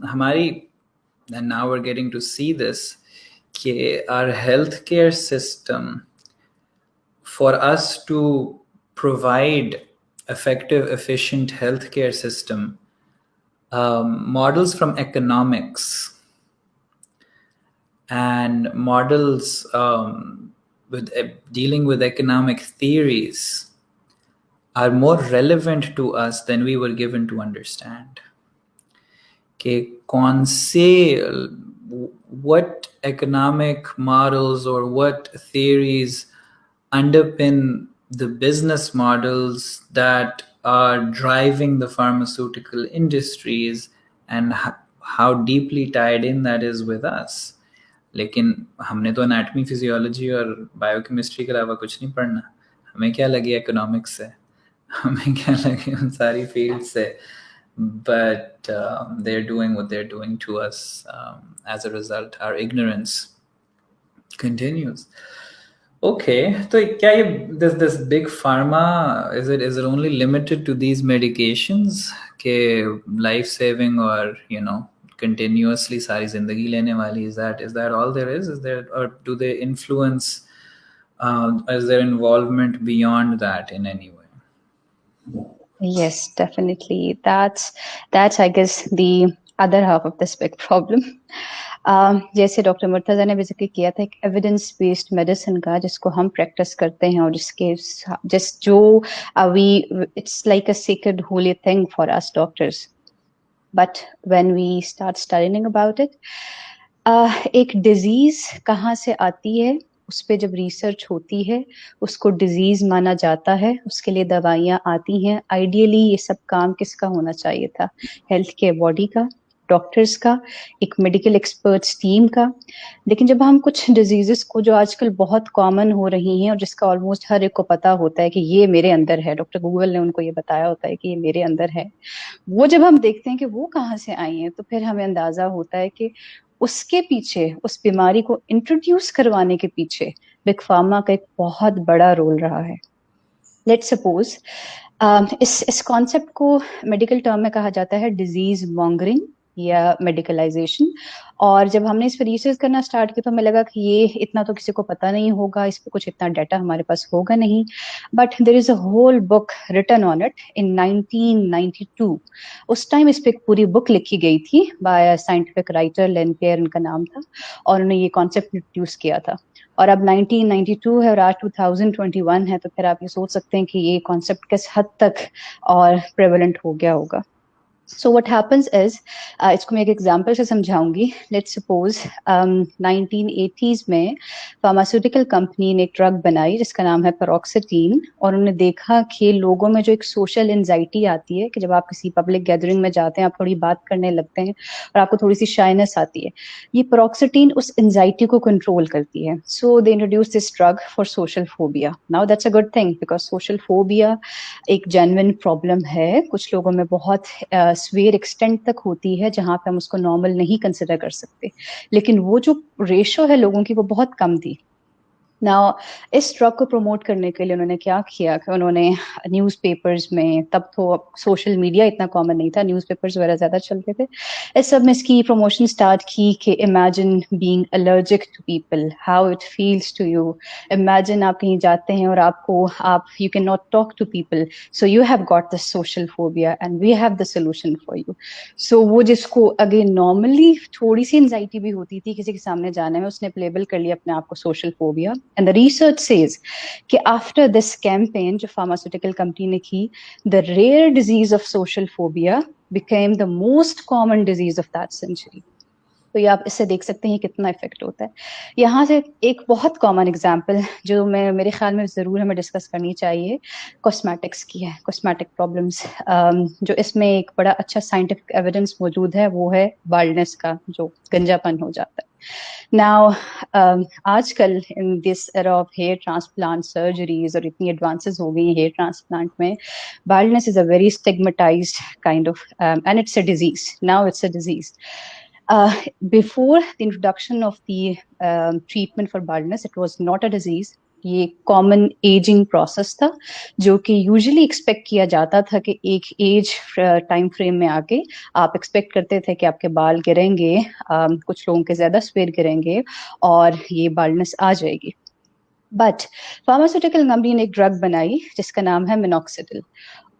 हमारी, and now we're getting to see this, कि our healthcare system, for us to provide effective, efficient healthcare system, models from economics and models with dealing with economic theories are more relevant to us than we were given to understand. कि कौन से what economic models or what theories underpin the business models that are driving the pharmaceutical industries and how deeply tied in that is with us. लेकिन हमने तो anatomy physiology और biochemistry के अलावा कुछ नहीं पढ़ना. हमें क्या लगे इकोनॉमिक्स से, हमें क्या लगे उन सारी फील्ड से, but they're doing what they're doing to us. As a result, our ignorance continues. Okay, so क्या ये this big pharma, is it only limited to these medications के life saving or you know continuously सारी जिंदगी लेने वाली, is that all there is there, or do they influence, is there involvement beyond that in any way? Yes, definitely. That's I guess the other half of this big problem. जैसे doctor Murtaza ने भी जिक्र किया था, एक evidence based medicine का जिसको हम प्रैक्टिस करते हैं और जिसके जो we it's like a secret holy thing for us doctors. But when we start studying about it, एक डिजीज कहाँ से आती है, उस पर जब रिसर्च होती है उसको डिजीज माना जाता है, उसके लिए दवाइयाँ आती हैं. आइडियली ये सब काम किसका होना चाहिए था? हेल्थ केयर बॉडी का, डॉक्टर्स का, एक मेडिकल एक्सपर्ट्स टीम का. लेकिन जब हम कुछ डिजीजेस को जो आजकल बहुत कॉमन हो रही हैं और जिसका ऑलमोस्ट हर एक को पता होता है कि ये मेरे अंदर है, डॉक्टर गूगल ने उनको ये बताया होता है कि ये मेरे अंदर है, वो जब हम देखते हैं कि वो कहाँ से आई हैं, तो फिर हमें अंदाजा होता है कि उसके पीछे, उस बीमारी को इंट्रोड्यूस करवाने के पीछे बिग फार्मा का एक बहुत बड़ा रोल रहा है. लेट्स सपोज इस कॉन्सेप्ट को मेडिकल टर्म में कहा जाता है डिजीज मॉन्गरिंग या मेडिकलाइजेशन। और जब हमने इस पर रिसर्च करना स्टार्ट किया तो हमें लगा कि ये इतना तो किसी को पता नहीं होगा, इस पर कुछ इतना डाटा हमारे पास होगा नहीं। But there is a whole book written on it in 1992। उस टाइम इस पर एक पूरी बुक लिखी गई थी बाय साइंटिफिक राइटर लेनपेयर उनका नाम था, और उन्होंने ये कॉन्सेप्ट इंट्रोड्यूस किया था। और अब 1992 है और आज 2021 है, तो फिर आप ये सोच सकते हैं कि ये कॉन्सेप्ट किस हद तक और प्रेवलेंट हो गया होगा। So what happens is, इसको मैं एक एग्जांपल से समझाऊंगी। लेट्स सपोज 1980s में फार्मास्यूटिकल कंपनी ने एक ड्रग बनाई जिसका नाम है पेरोक्सिटीन, और उन्होंने देखा कि लोगों में जो एक सोशल एंजाइटी आती है कि जब आप किसी पब्लिक गैदरिंग में जाते हैं, आप थोड़ी बात करने लगते हैं और आपको थोड़ी सी शाइनेस आती है, ये पेरोक्सिटीन उस एंजाइटी को कंट्रोल करती है। So they introduce this drug for social phobia. Now that's a good thing because social phobia एक जेन्युइन प्रॉब्लम है, कुछ लोगों में बहुत स्वेयर एक्सटेंट तक होती है जहां पे हम उसको नॉर्मल नहीं कंसिडर कर सकते, लेकिन वो जो रेशो है लोगों की वो बहुत कम थी। नाउ इस ड्रग को प्रमोट करने के लिए उन्होंने क्या किया कि उन्होंने न्यूज़पेपर्स में, तब तो सोशल मीडिया इतना कॉमन नहीं था, न्यूज़पेपर्स वगैरह ज्यादा चलते थे, इस सब में इसकी प्रमोशन स्टार्ट की कि imagine being allergic to people, how it feels to you. Imagine आप कहीं जाते हैं और आप you can not talk to people, so you have got this social phobia and we have the solution for you. So वो जिसको again normally थोड़ी सी anxiety भी होती थी किसी के सामने जाने में, उसने लेबल कर लिया अपने आप को social phobia. And the research says कि आफ्टर दिस कैंपेन जो फार्मास्यूटिकल कंपनी ने की, the rare disease of social phobia became the most common disease of that century. तो ये आप इससे देख सकते हैं कितना इफेक्ट होता है। यहाँ से एक बहुत कॉमन एग्जांपल जो मेरे ख्याल में जरूर हमें डिस्कस करनी चाहिए, कॉस्मेटिक्स की है, कॉस्मेटिक प्रॉब्लम्स। जो इसमें एक बड़ा अच्छा साइंटिफिक एविडेंस मौजूद है वो है बाल्डनेस का, जो गंजापन हो जाता है। नाउ आजकल in this era of hair transplant surgeries और इतनी एडवांसेस हो गई हेयर ट्रांसप्लांट में, baldness is a very stigmatized kind of and it's a disease. Now it's a disease. Before the introduction of the treatment for baldness, it was not a disease. ये common ageing process था जो कि usually expect किया जाता था कि एक as time frame में आके आप एक्सपेक्ट करते थे कि आपके बाल गिरेंगे, कुछ लोगों के ज्यादा स्वेर गिरेंगे और ये बाल्डनेस आ जाएगी। बट फार्मास्यूटिकल कंपनी ने एक ड्रग बनाई जिसका नाम है मिनॉक्सिडिल,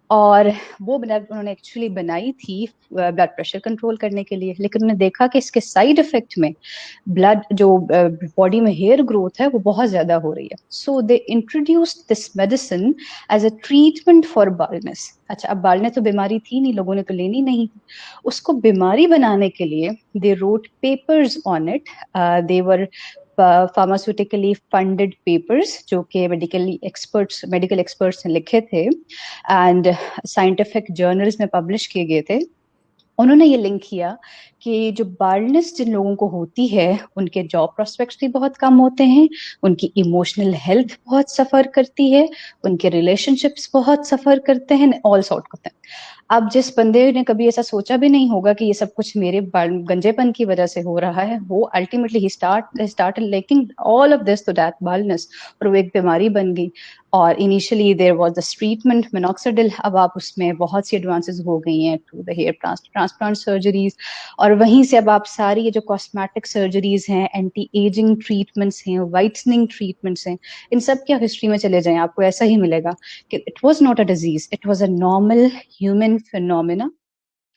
और वो उन्होंने एक्चुअली बनाई थी ब्लड प्रेशर कंट्रोल करने के लिए, लेकिन उन्होंने देखा कि इसके साइड इफेक्ट में ब्लड जो बॉडी में हेयर ग्रोथ है वो बहुत ज्यादा हो रही है। So they introduced this medicine as a treatment for baldness. अच्छा, अब बाल्डनेस तो बीमारी थी नहीं, लोगों ने तो लेनी नहीं थी, उसको बीमारी बनाने के लिए they wrote papers on it. They were pharmaceutically funded papers जो कि मेडिकल एक्सपर्ट्स ने लिखे थे एंड साइंटिफिक जर्नल्स में पब्लिश किए गए थे। उन्होंने ये लिंक किया कि जो बाल्डनेस जिन लोगों को होती है उनके जॉब प्रोस्पेक्ट्स भी बहुत कम होते हैं, उनकी इमोशनल हेल्थ बहुत सफर करती है, उनके रिलेशनशिप्स बहुत सफर करते हैं, ऑल सॉर्ट करते हैं। अब जिस बंदे ने कभी ऐसा सोचा भी नहीं होगा कि ये सब कुछ मेरे गंजेपन की वजह से हो रहा है, वो अल्टीमेटली ही started linking all of this to that baldness, और वो एक बीमारी बन गई। और initially there was this treatment minoxidil, अब आप उसमें बहुत सी एडवांसेस हो गई हैं through the hair transplant surgeries, और वहीं से अब आप सारी ये जो कॉस्मेटिक सर्जरीज हैं, एंटी एजिंग ट्रीटमेंट्स हैं, वाइटनिंग ट्रीटमेंट्स हैं, इन सब की हिस्ट्री में चले जाएं आपको ऐसा ही मिलेगा कि it was not a disease, it was a normal human phenomena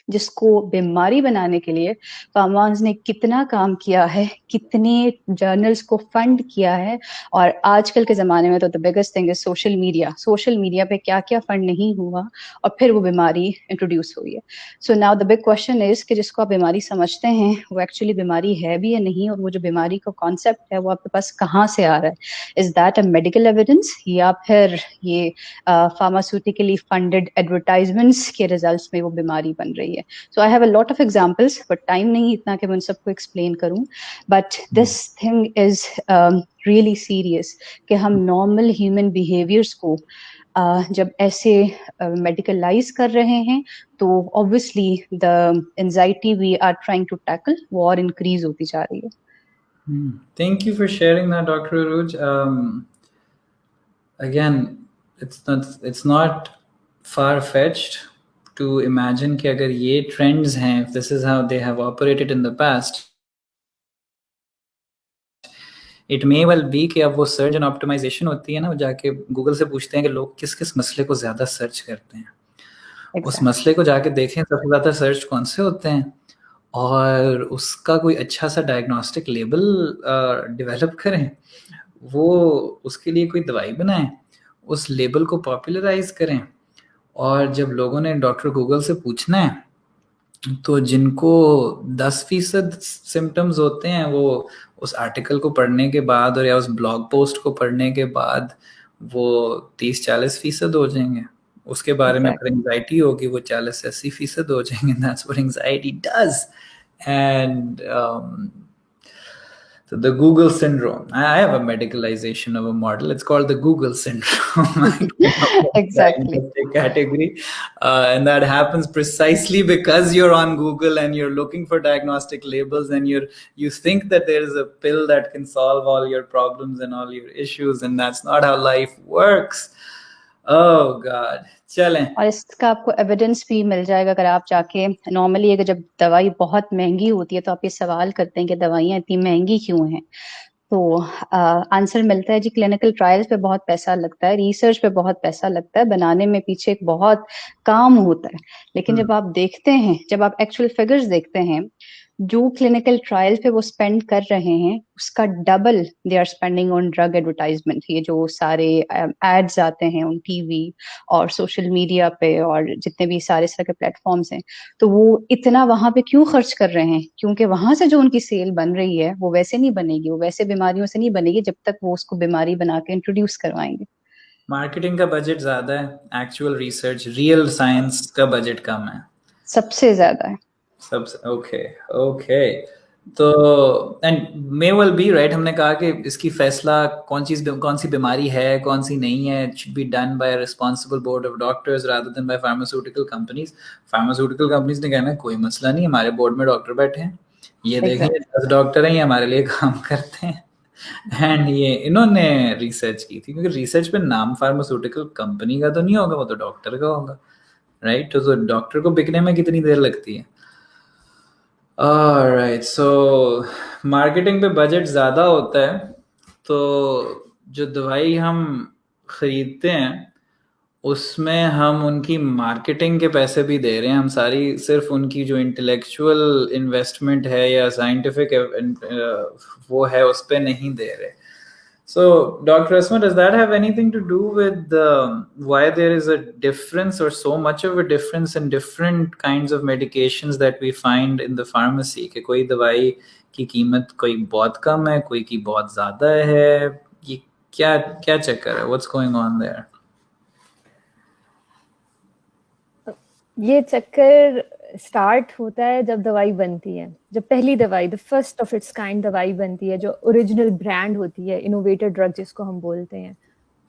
जिसको बीमारी बनाने के लिए फार्मास ने कितना काम किया है, कितने जर्नल्स को फंड किया है। और आजकल के जमाने में तो the biggest thing is social media. Social media पे क्या क्या फंड नहीं हुआ और फिर वो बीमारी इंट्रोड्यूस हुई है। So now the big question is कि जिसको आप बीमारी समझते हैं वो एक्चुअली बीमारी है भी या नहीं, और वो जो बीमारी का कॉन्सेप्ट है वो आपके पास कहाँ से आ रहा है? Is that a medical evidence या फिर ये फार्मास्यूटिकली फंडेड एडवर्टाइजमेंट्स के रिजल्ट्स में वो बीमारी बन रही है? So I have a lot of examples, but time नहीं इतना कि मैं उन सबको explain करूं. But this thing is really serious कि हम normal human behaviors को जब ऐसे medicalize कर रहे हैं तो obviously the anxiety we are trying to tackle वो और increase होती जा रही है. Thank you for sharing that, Dr. Aruj. Again, it's not far-fetched to imagine कि अगर ये trends हैं, if this is how they have operated in the past, it may well be कि अब वो सर्च एंड ऑप्टिमाइजेशन होती है ना, जाके गूगल से पूछते हैं कि लोग किस किस मसले को ज़्यादा सर्च करते हैं, उस मसले को जाके देखें सबसे ज़्यादा सर्च कौन से होते हैं, और उसका कोई अच्छा सा डायग्नोस्टिक लेबल डेवलप करें, वो उसके लिए कोई दवाई बनाएं, उस लेबल को पॉपुलराइज करें, और जब लोगों ने डॉक्टर गूगल से पूछना है तो जिनको 10% सिम्टम्स होते हैं वो उस आर्टिकल को पढ़ने के बाद और या उस ब्लॉग पोस्ट को पढ़ने के बाद वो 30-40% हो जाएंगे, उसके बारे में अगर एंजाइटी होगी वो 40-80% हो जाएंगे. That's what anxiety does. And so the Google syndrome. I have a medicalization of a model. It's called the Google syndrome. Exactly. Category. And that happens precisely because you're on Google and you're looking for diagnostic labels and you think that there is a pill that can solve all your problems and all your issues, and that's not how life works. Oh God. चलें. और इसका आपको evidence भी मिल जाएगा अगर आप जाके normally अगर जब दवाई बहुत महंगी होती है तो आप ये सवाल करते हैं कि दवाइयाँ इतनी महंगी क्यों हैं, तो आंसर मिलता है जी क्लिनिकल ट्रायल्स पे बहुत पैसा लगता है, रिसर्च पे बहुत पैसा लगता है, बनाने में पीछे एक बहुत काम होता है. लेकिन जब आप देखते हैं, जब आप एक्चुअल फिगर्स देखते हैं, जो क्लिनिकल ट्रायल पे वो स्पेंड कर रहे हैं उसका double they are spending on drug advertisement. ये जो सारे एड्स आते हैं ऑन टीवी और सोशल मीडिया पे और जितने भी सारे तरह के प्लेटफॉर्म्स हैं, तो वो इतना वहां पे क्यों खर्च कर रहे हैं? क्योंकि वहां से जो उनकी सेल बन रही है वो वैसे नहीं बनेगी, वो वैसे बीमारियों से नहीं बनेगी जब तक वो उसको बीमारी बना के इंट्रोड्यूस करवाएंगे. मार्केटिंग का बजट ज्यादा है, एक्चुअल रिसर्च रियल साइंस का बजट कम है, सबसे ज्यादा है. सबसे. ओके तो and may well be right, हमने कहा कि इसकी फैसला कौन सी बीमारी है कौन सी नहीं है, it should be done by responsible board of doctors rather than by pharmaceutical companies. Pharmaceutical companies ने कहना कोई मसला नहीं, हमारे बोर्ड में डॉक्टर बैठे हैं, ये देखें 10 डॉक्टर हैं, ये हमारे लिए काम करते हैं. एंड ये इन्होंने रिसर्च की थी, क्योंकि रिसर्च पे नाम फार्मास्यूटिकल कंपनी का तो नहीं होगा, वो तो डॉक्टर का होगा, राइट? तो डॉक्टर को बिकने में कितनी देर लगती है. ऑलराइट, सो मार्केटिंग पे बजट ज़्यादा होता है, तो जो दवाई हम खरीदते हैं उसमें हम उनकी मार्केटिंग के पैसे भी दे रहे हैं, हम सारी सिर्फ उनकी जो इंटेलेक्चुअल इन्वेस्टमेंट है या साइंटिफिक वो है उस पर नहीं दे रहे. So, Dr. Asma, does that have anything to do with why there is a difference or so much of a difference in different kinds of medications that we find in the pharmacy? कि कोई दवाई की कीमत कोई बहुत कम है, कोई की बहुत ज़्यादा है, ये क्या चक्कर है? What's going on there? ये चक्कर स्टार्ट होता है जब दवाई बनती है, जब पहली दवाई the first of its kind दवाई बनती है, जो ओरिजिनल ब्रांड होती है, इनोवेटर ड्रग जिसको हम बोलते हैं,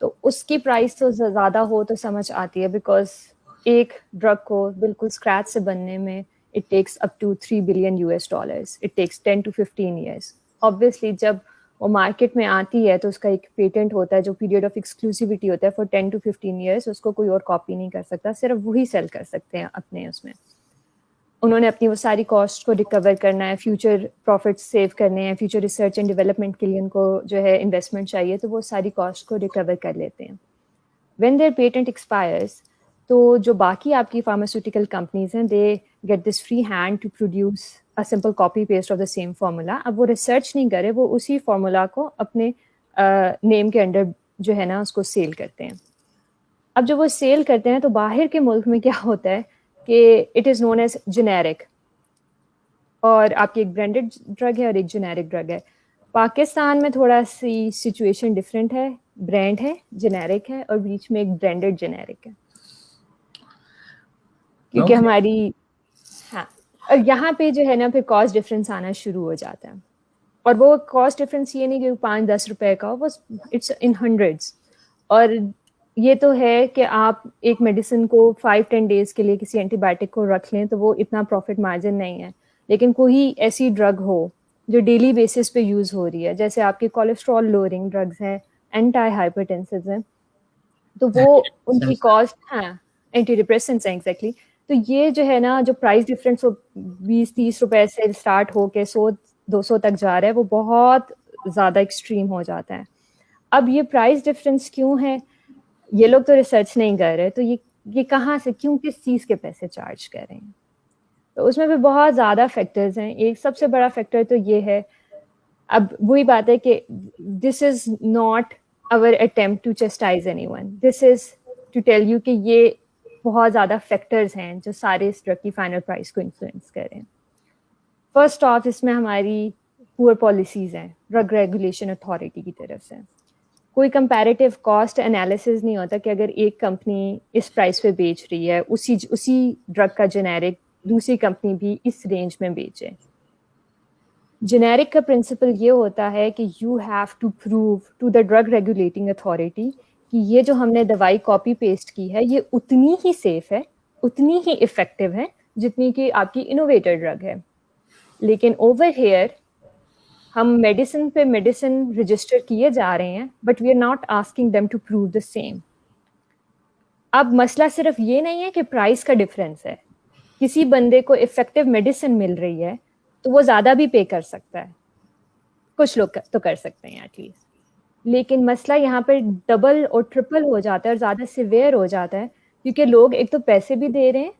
तो उसकी प्राइस तो ज़्यादा हो तो समझ आती है, बिकॉज एक ड्रग को बिल्कुल स्क्रैच से बनने में it takes up to $3 billion, it takes 10 to 15 years. Obviously जब वो मार्केट में आती है तो उसका एक पेटेंट होता है, जो पीरियड ऑफ एक्सक्लूसिविटी होता है फॉर 10 to 15 years, उसको कोई और कॉपी नहीं कर सकता, सिर्फ वही सेल कर सकते हैं अपने उसमें. उन्होंने अपनी वो सारी कॉस्ट को रिकवर करना है, फ्यूचर प्रॉफिट्स सेव करने हैं, फ्यूचर रिसर्च एंड डेवलपमेंट के लिए उनको जो है इन्वेस्टमेंट चाहिए, तो वो सारी कॉस्ट को रिकवर कर लेते हैं. व्हेन देयर पेटेंट एक्सपायर्स, तो जो बाकी आपकी फार्मास्यूटिकल कंपनीज हैं, they get this free hand to produce a simple copy paste of the same formula. अब वो रिसर्च नहीं करे, वो उसी फार्मूला को अपने नेम के अंडर जो है ना उसको सेल करते हैं. अब जब वो सेल करते हैं तो बाहर के मुल्क में क्या होता है कि it is known as generic, और आपकी एक ब्रांडेड ड्रग है और एक जेनेरिक ड्रग है. पाकिस्तान में थोड़ा सी सिचुएशन डिफरेंट है, ब्रांड है, जेनेरिक है, और बीच में एक ब्रांडेड जेनेरिक है, क्योंकि हमारी हाँ, और यहाँ पे जो है ना फिर कॉस्ट डिफरेंस आना शुरू हो जाता है. और वो कॉस्ट डिफरेंस ये नहीं कि 5-10 रुपए का, वो इट्स इन हंड्रेड्स. और ये तो है कि आप एक मेडिसिन को 5-10 डेज के लिए किसी एंटीबायोटिक को रख लें तो वो इतना प्रॉफिट मार्जिन नहीं है. लेकिन कोई ऐसी ड्रग हो जो डेली बेसिस पे यूज़ हो रही है, जैसे आपके कोलेस्ट्रॉल लोअरिंग ड्रग्स हैं, एंटी हाइपरटेंसिव हैं, तो वो उनकी कॉस्ट, हाँ एंटी डिप्रेसेंट्स हैं एग्जैक्टली, तो ये जो है ना, जो प्राइस डिफरेंस वो 20-30 रुपए से स्टार्ट होके 100-200 तक जा रहा है, वो बहुत ज़्यादा एक्सट्रीम हो जाता है। अब ये प्राइस डिफरेंस क्यों है? ये लोग तो रिसर्च नहीं कर रहे, तो ये कहाँ से, क्यों, किस चीज़ के पैसे चार्ज कर रहे हैं? तो उसमें भी बहुत ज़्यादा फैक्टर्स हैं। एक सबसे बड़ा फैक्टर तो ये है, अब वही बात है कि this is not our attempt to chastise anyone, this is to tell you कि ये बहुत ज़्यादा फैक्टर्स हैं जो सारे इस ड्रग की फाइनल प्राइस को इन्फ्लुएंस करें। फर्स्ट ऑफ, इसमें हमारी पुअर पॉलिसीज़ हैं ड्रग रेगुलेशन अथॉरिटी की तरफ से। कोई कंपैरेटिव कॉस्ट एनालिसिस नहीं होता कि अगर एक कंपनी इस प्राइस पे बेच रही है, उसी ड्रग का जेनेरिक दूसरी कंपनी भी इस रेंज में बेचे। जेनेरिक का प्रिंसिपल ये होता है कि you have to prove to the drug regulating authority कि ये जो हमने दवाई कॉपी पेस्ट की है ये उतनी ही सेफ है, उतनी ही इफेक्टिव है जितनी कि आपकी इनोवेटर ड्रग है। लेकिन ओवर हेयर हम मेडिसिन पे मेडिसिन रजिस्टर किए जा रहे हैं, but we are not asking them to prove the same. अब मसला सिर्फ ये नहीं है कि प्राइस का डिफरेंस है, किसी बंदे को इफेक्टिव मेडिसिन मिल रही है तो वो ज़्यादा भी पे कर सकता है, कुछ लोग तो कर सकते हैं एटलीस्ट, लेकिन मसला यहाँ पर डबल और ट्रिपल हो जाता है और ज़्यादा सिवियर हो जाता है, क्योंकि लोग एक तो पैसे भी दे रहे हैं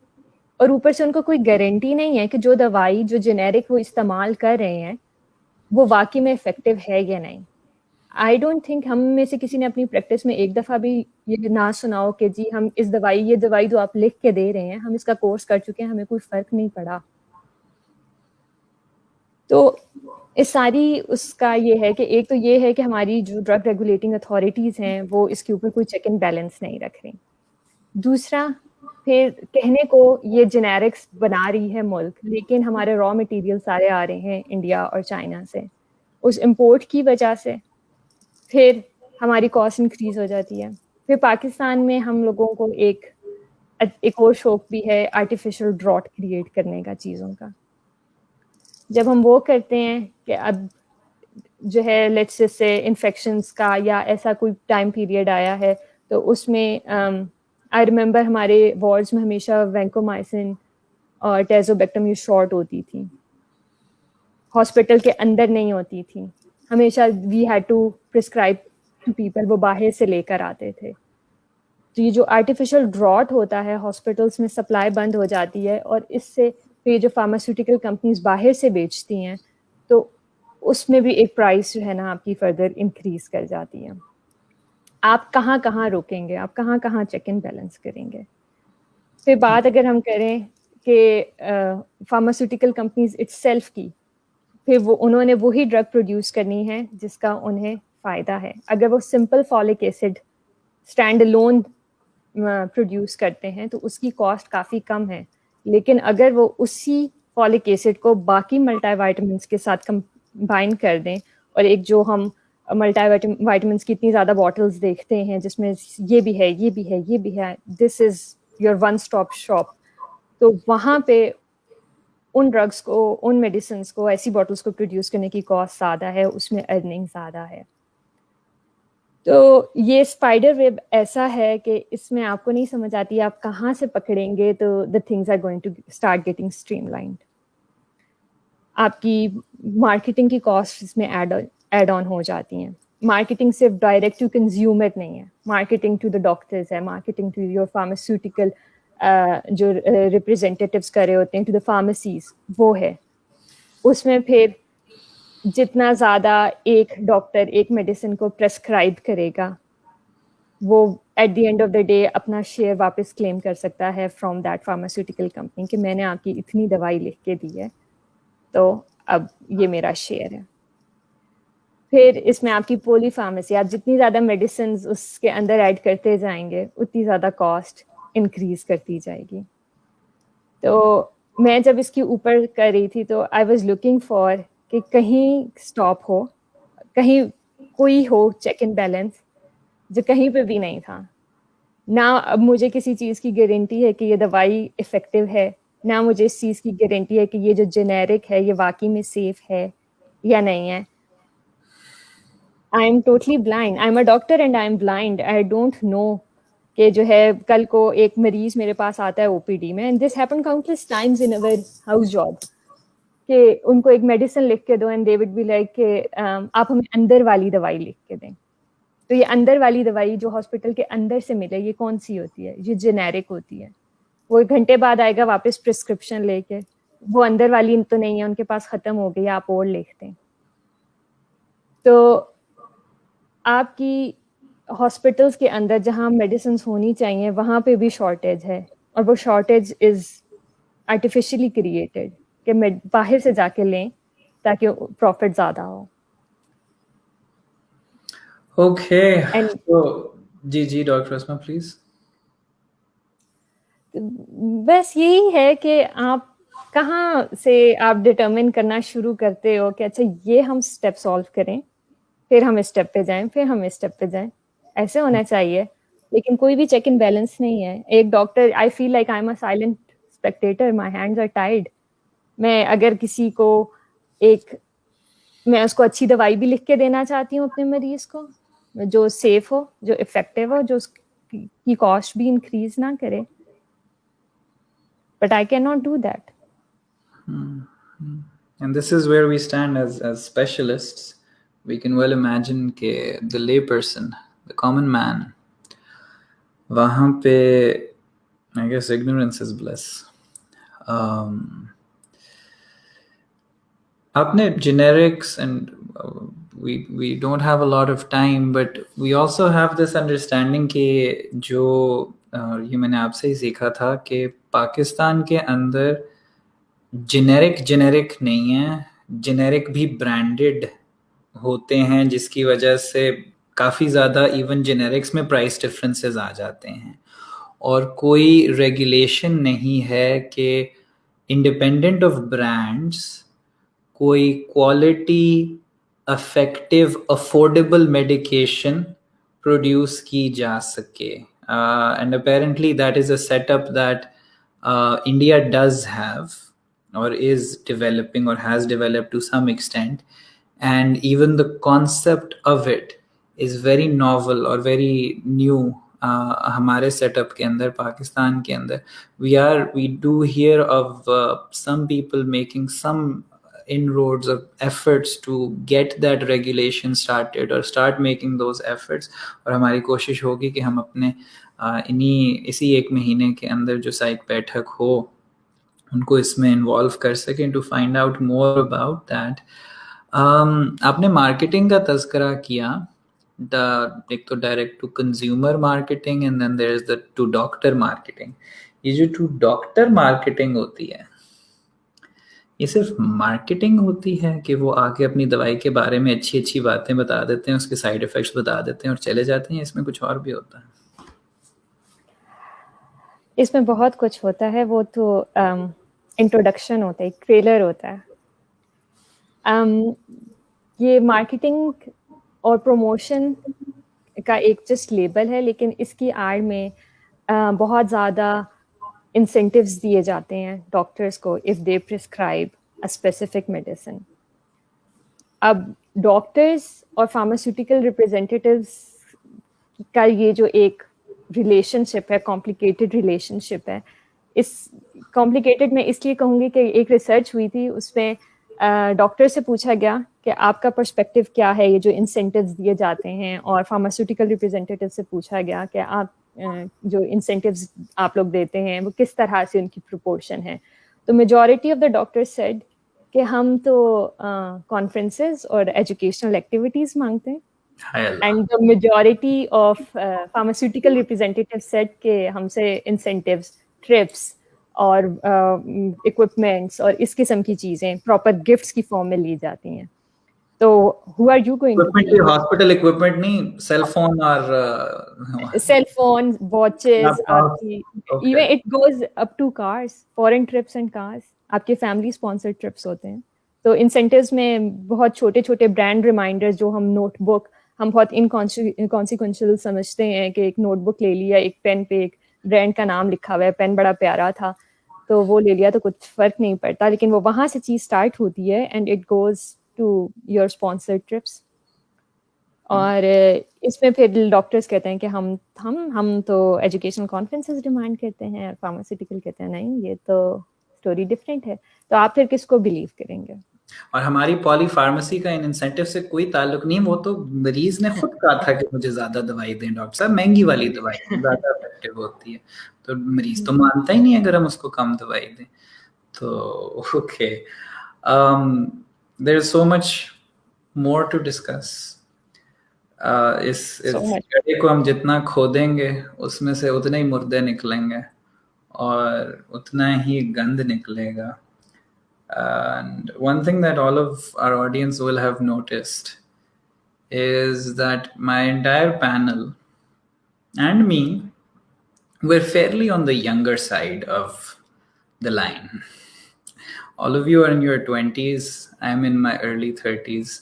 और ऊपर से उनको कोई गारंटी नहीं है कि जो दवाई जो जेनेरिक वो इस्तेमाल कर रहे हैं वो वाकई में इफेक्टिव है या नहीं। आई डोंट थिंक हम में से किसी ने अपनी प्रैक्टिस में एक दफ़ा भी ये ना सुनाओ कि जी हम ये दवाई जो आप लिख के दे रहे हैं, हम इसका कोर्स कर चुके हैं, हमें कोई फ़र्क नहीं पड़ा। तो इस सारी उसका ये है कि एक तो ये है कि हमारी जो ड्रग रेगुलेटिंग अथॉरिटीज़ हैं वो इसके ऊपर कोई चेक एंड बैलेंस नहीं रख रही। दूसरा, फिर कहने को ये जेनेरिक्स बना रही है मुल्क, लेकिन हमारे रॉ मटेरियल सारे आ रहे हैं इंडिया और चाइना से। उस इम्पोर्ट की वजह से फिर हमारी कॉस्ट इंक्रीज़ हो जाती है। फिर पाकिस्तान में हम लोगों को एक और शौक भी है आर्टिफिशियल ड्रॉट क्रिएट करने का चीज़ों का। जब हम वो करते हैं कि अब जो है लेट्स से इन्फेक्शंस का या ऐसा कोई टाइम पीरियड आया है, तो उसमें आई रिमेंबर हमारे वार्ड्स में हमेशा वैंकोमाइसिन और टेज़ोबैक्टम ये शॉर्ट होती थी, हॉस्पिटल के अंदर नहीं होती थी, हमेशा we had to prescribe to people, वो बाहर से लेकर आते थे। तो ये जो आर्टिफिशियल ड्रॉट होता है, हॉस्पिटल्स में सप्लाई बंद हो जाती है और इससे फिर जो फार्मास्यूटिकल कंपनीज बाहर से बेचती हैं तो उसमें भी एक प्राइस जो है ना आपकी फर्दर इंक्रीज कर जाती है। आप कहाँ कहाँ रोकेंगे, आप कहाँ कहाँ चेक एंड बैलेंस करेंगे? फिर बात अगर हम करें कि फार्मास्यूटिकल कंपनीज इट्सेल्फ की, फिर उन्होंने वही ड्रग प्रोड्यूस करनी है जिसका उन्हें फ़ायदा है। अगर वो simple folic acid stand alone produce करते हैं तो उसकी कॉस्ट काफ़ी कम है, लेकिन अगर वो उसी फॉलिक एसिड को बाकी मल्टीविटामिन्स के साथ कंबाइन कर दें, और एक जो हम मल्टीविटामिन्स की इतनी ज़्यादा बॉटल्स देखते हैं जिसमें ये भी है, ये भी है, ये भी है, this is your one stop shop, तो वहाँ पे उन ड्रग्स को, उन मेडिसिन को, ऐसी बॉटल्स को प्रोड्यूस करने की कॉस्ट ज़्यादा है, उसमें अर्निंग ज़्यादा है। तो ये स्पाइडर वेब ऐसा है कि इसमें आपको नहीं समझ आती आप कहाँ से पकड़ेंगे तो the things are going to start getting streamlined. आपकी मार्केटिंग की कॉस्ट इसमें ऐड ऑन हो जाती हैं। मार्केटिंग सिर्फ डायरेक्ट टू कंज्यूमर नहीं है, मार्केटिंग टू द डॉक्टर्स है, मार्केटिंग टू योर फार्मास्यूटिकल जो रिप्रेजेंटेटिव्स कर रहे होते हैं, टू द फार्मेसीज, वो है। उसमें फिर जितना ज़्यादा एक डॉक्टर एक मेडिसिन को प्रेस्क्राइब करेगा, वो at the end of the day अपना शेयर वापस क्लेम कर सकता है फ्रॉम दैट फार्मास्यूटिकल कंपनी कि मैंने आपकी इतनी दवाई लिख के दी है, तो अब ये मेरा शेयर है। फिर इसमें आपकी पोली फार्मेसी, आप जितनी ज़्यादा मेडिसिन उसके अंदर ऐड करते जाएंगे उतनी ज़्यादा कॉस्ट इंक्रीज करती जाएगी। तो मैं जब इसके ऊपर कर रही थी तो आई वॉज लुकिंग फॉर कि कहीं स्टॉप हो, कहीं कोई हो चेक एंड बैलेंस, जो कहीं पे भी नहीं था। ना अब मुझे किसी चीज़ की गारंटी है कि ये दवाई इफ़ेक्टिव है, ना मुझे इस चीज़ की गारंटी है कि ये जो जेनेरिक है ये वाकई में सेफ है या नहीं है। I am totally blind, I am a doctor and I am blind, I don't know कि जो है कल को एक मरीज मेरे पास आता है ओपीडी में, and this happened countless times in our house job, कि उनको एक मेडिसिन लिख के दो and they would be like कि आप हमें अंदर वाली दवाई लिख के दें। तो ये अंदर वाली दवाई जो हॉस्पिटल के अंदर से मिले, ये कौन सी होती है? ये जेनेरिक होती है। वो 1 घंटे बाद आएगा वापस प्रिस्क्रिप्शन लेके, वो अंदर वाली तो नहीं है, उनके पास खत्म हो गई, आप और लिखते हैं। तो आपकी हॉस्पिटल्स के अंदर जहाँ मेडिसिन होनी चाहिए वहाँ पे भी शॉर्टेज है, और वो शॉर्टेज इज आर्टिफिशियली क्रिएटेड कि बाहर से जाके लें ताकि प्रॉफिट ज़्यादा हो। ओके And- तो जी डॉक्टर अस्मा प्लीज। बस यही है कि आप कहाँ से आप डिटरमिन करना शुरू करते हो कि अच्छा ये हम स्टेप सॉल्व करें, फिर हम इस स्टेप पे जाएं, फिर हम इस स्टेप पे जाएं, ऐसे होना चाहिए। लेकिन कोई भी चेक इन बैलेंस नहीं है। एक doctor, I feel like I am a silent spectator, my hands are tied. मैं अगर किसी को मैं उसको अच्छी दवाई भी लिख के देना चाहती हूँ अपने मरीज को, जो सेफ हो, जो इफेक्टिव हो, जो उसकी कॉस्ट भी इंक्रीज ना करे, but I can not do that. And this is where we stand as specialists. We can well imagine कि the lay person, the common man, वहाँ पे I guess ignorance is bliss. आपने generics and we don't have a lot of time, but we also have this understanding कि जो ये मैंने आपसे ही सीखा था कि पाकिस्तान के अंदर जेनेरिक नहीं है, जेनेरिक भी ब्रांडेड होते हैं, जिसकी वजह से काफ़ी ज़्यादा इवन जेनेरिक्स में प्राइस डिफरेंसेस आ जाते हैं, और कोई रेगुलेशन नहीं है कि इंडिपेंडेंट ऑफ ब्रांड्स कोई quality effective affordable medication produce की जा सके। And apparently that is a setup that India does have or is developing or has developed to some extent, and even the concept of it is very novel or very new. हमारे setup के अंदर, पाकिस्तान के अंदर, we do hear of some people making some inroads of efforts to get that regulation started or start making those efforts, और हमारी कोशिश होगी कि हम अपने इसी 1 महीने के अंदर जो साइक बैठक हो उनको इसमें इन्वॉल्व कर सकें to find out more about that. आपने मार्केटिंग का तज़करा किया, एक तो direct to consumer marketing and then there is the to doctor marketing. ये जो टू डॉक्टर मार्केटिंग होती है, ये सिर्फ मार्केटिंग होती है कि वो आके अपनी दवाई के बारे में अच्छी अच्छी बातें बता देते हैं, उसके साइड इफ़ेक्ट्स बता देते हैं और चले जाते हैं, इसमें कुछ और भी होता है? इसमें बहुत कुछ होता है। वो तो इंट्रोडक्शन होता है, ट्रेलर होता है। ये मार्केटिंग और प्रमोशन का एक जस्ट लेबल है, लेकिन इसकी आड़ में बहुत ज़्यादा इंसेंटिव्स दिए जाते हैं डॉक्टर्स को if they prescribe a specific medicine. अब डॉक्टर्स और फार्मास्यूटिकल रिप्रेजेंटेटिव्स का ये जो एक रिलेशनशिप है, कॉम्प्लिकेटेड रिलेशनशिप है। इस कॉम्प्लिकेटेड मैं इसलिए कहूँगी कि एक रिसर्च हुई थी, उसमें डॉक्टर से पूछा गया कि आपका पर्सपेक्टिव क्या है ये जो इंसेंटिव्स दिए जाते हैं, और फार्मास्यूटिकल रिप्रेजेंटेटिव से पूछा गया कि आप जो इंसेंटिव्स आप लोग देते हैं वो किस तरह से उनकी प्रोपोर्शन है। तो majority of the doctors said कि हम तो कॉन्फ्रेंसेस और एजुकेशनल एक्टिविटीज़ मांगते हैं, and the majority of pharmaceutical representatives said कि हमसे incentives, trips और equipments और इस किस्म की चीज़ें proper gifts की फॉर्म में ली जाती हैं। तो who are you going to be? Hospital equipment नहीं, सेल फोन और Cell phone, watches, आपकी even it goes up to cars, foreign trips and cars, आपके family sponsored trips होते हैं। तो incentives में बहुत छोटे छोटे brand reminders, जो हम notebook, हम बहुत इनकॉन्सिक्वेंशियल समझते हैं कि एक नोटबुक ले लिया, एक पेन पे एक ब्रांड का नाम लिखा हुआ है, पेन बड़ा प्यारा था तो वो ले लिया तो कुछ फर्क नहीं पड़ता, लेकिन वो वहाँ से चीज़ स्टार्ट होती है and it goes to your sponsored trips. और इसमें फिर डॉक्टर्स कहते हैं कि हम तो एजुकेशनल कॉन्फ्रेंसेस डिमांड करते हैं और फार्मास्यूटिकल कहते हैं नहीं, ये तो स्टोरी डिफरेंट है। तो आप फिर किसको बिलीव करेंगे? और हमारी पॉली फार्मेसी का इन इंसेंटिव से कोई ताल्लुक नहीं, वो तो मरीज ने खुद कहा था कि मुझे ज्यादा दवाई दें डॉक्टर साहब, महंगी वाली दवाई ज्यादा इफेक्टिव होती है। तो मरीज तो मानता ही नहीं अगर हम उसको कम दवाई दें। तो okay, there is so much more to discuss. इस सो मच। गड्ढे को हम जितना खोदेंगे उसमें से उतने ही मुर्दे निकलेंगे और उतना ही गंद निकलेगा। And one thing that all of our audience will have noticed is that my entire panel and me, we're fairly on the younger side of the line. All of you are in your 20s. I'm in my early 30s.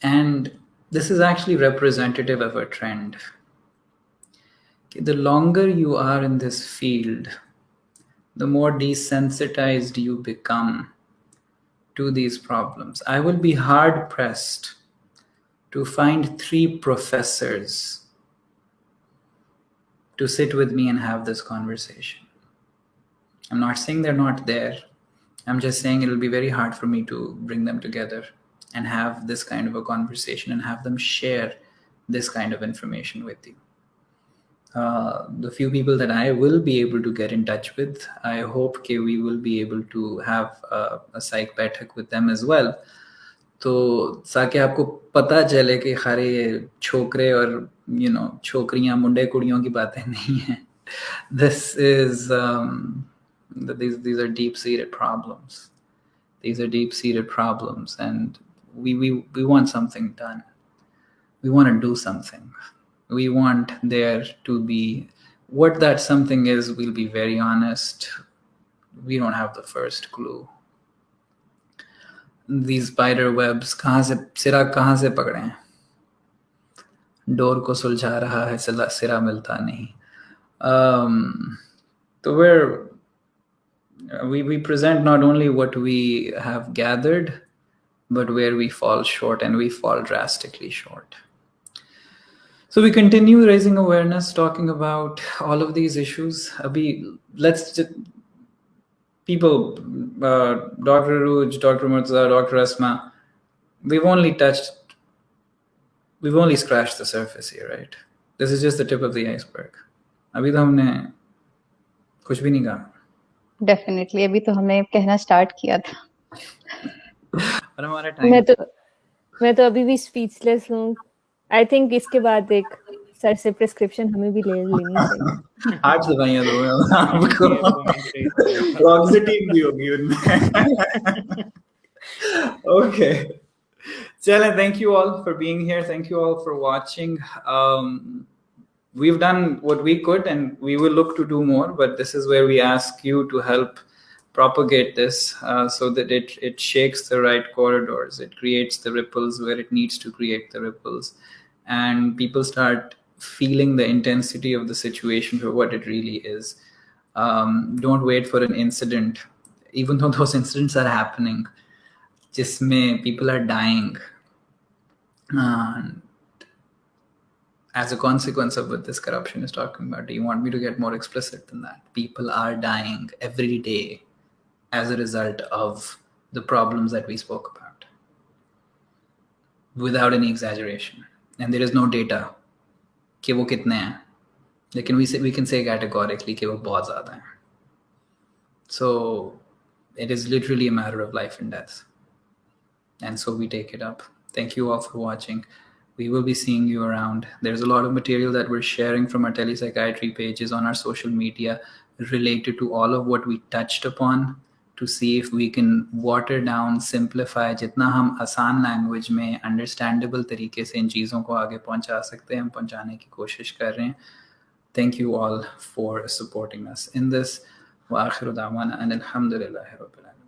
And this is actually representative of a trend. The longer you are in this field, the more desensitized you become to these problems. I will be hard pressed to find 3 professors to sit with me and have this conversation. I'm not saying they're not there. I'm just saying it'll be very hard for me to bring them together and have this kind of a conversation and have them share this kind of information with you. The few people that I will be able to get in touch with, I hope we will be able to have a psych बैठक with them as well. तो ताकि आपको पता चले कि खाली छोकरे और छोकरियां मुंडे कुड़ियों की बातें नहीं हैं. This is these are deep-seated problems. These are deep-seated problems, and we want something done. We want to do something. We want there to be what that something is. We'll be very honest. We don't have the first clue. These spider webs सिरा कहाँ से पकड़े हैं? Door को सुलझा रहा है, सिरा मिलता नहीं. So we present not only what we have gathered, but where we fall short, and we fall drastically short. So we continue raising awareness, talking about all of these issues. People, Dr. Ruj, Dr. Murtaza, Dr. Asma, we've only scratched the surface here, right? This is just the tip of the iceberg. अभी तो हमने कुछ भी नहीं कहा. Definitely अभी तो हमने कहना स्टार्ट किया था. और हमारा टाइम मैं तो अभी भी स्पीचलेस हूँ. आई थिंक इसके बाद एक सर से प्रिस्क्रिप्शन हमें भी लेनी चाहिए. 8 दवाइयां दो आपको, फ्लॉक्सिटीन भी होगी उनमें. Okay. Chale, thank you all for being here. Thank you all for watching. We've done what we could, and we will look to do more, but this is where we ask you to help propagate this so that it shakes the right corridors. It creates the ripples where it needs to create the ripples, and people start feeling the intensity of the situation for what it really is. Don't wait for an incident, even though those incidents are happening, jisme people are dying. As a consequence of what this corruption is talking about. Do you want me to get more explicit than that? People are dying every day as a result of the problems that we spoke about, without any exaggeration. And there is no data कि वो कितने हैं, लेकिन we can say categorically कि वो बहुत ज़्यादा हैं. So it is literally a matter of life and death. And so we take it up. Thank you all for watching. We will be seeing you around. There's a lot of material that we're sharing from our telepsychiatry pages on our social media related to all of what we touched upon, to see if we can water down, simplify, जितना हम आसान language में understandable तरीके से इन चीज़ों को आगे पहुंचा सकते हैं, हम पहुंचाने की कोशिश कर रहे हैं. Thank you all for supporting us in this. وآخر دعوانا أن الحمد لله رب العالمين.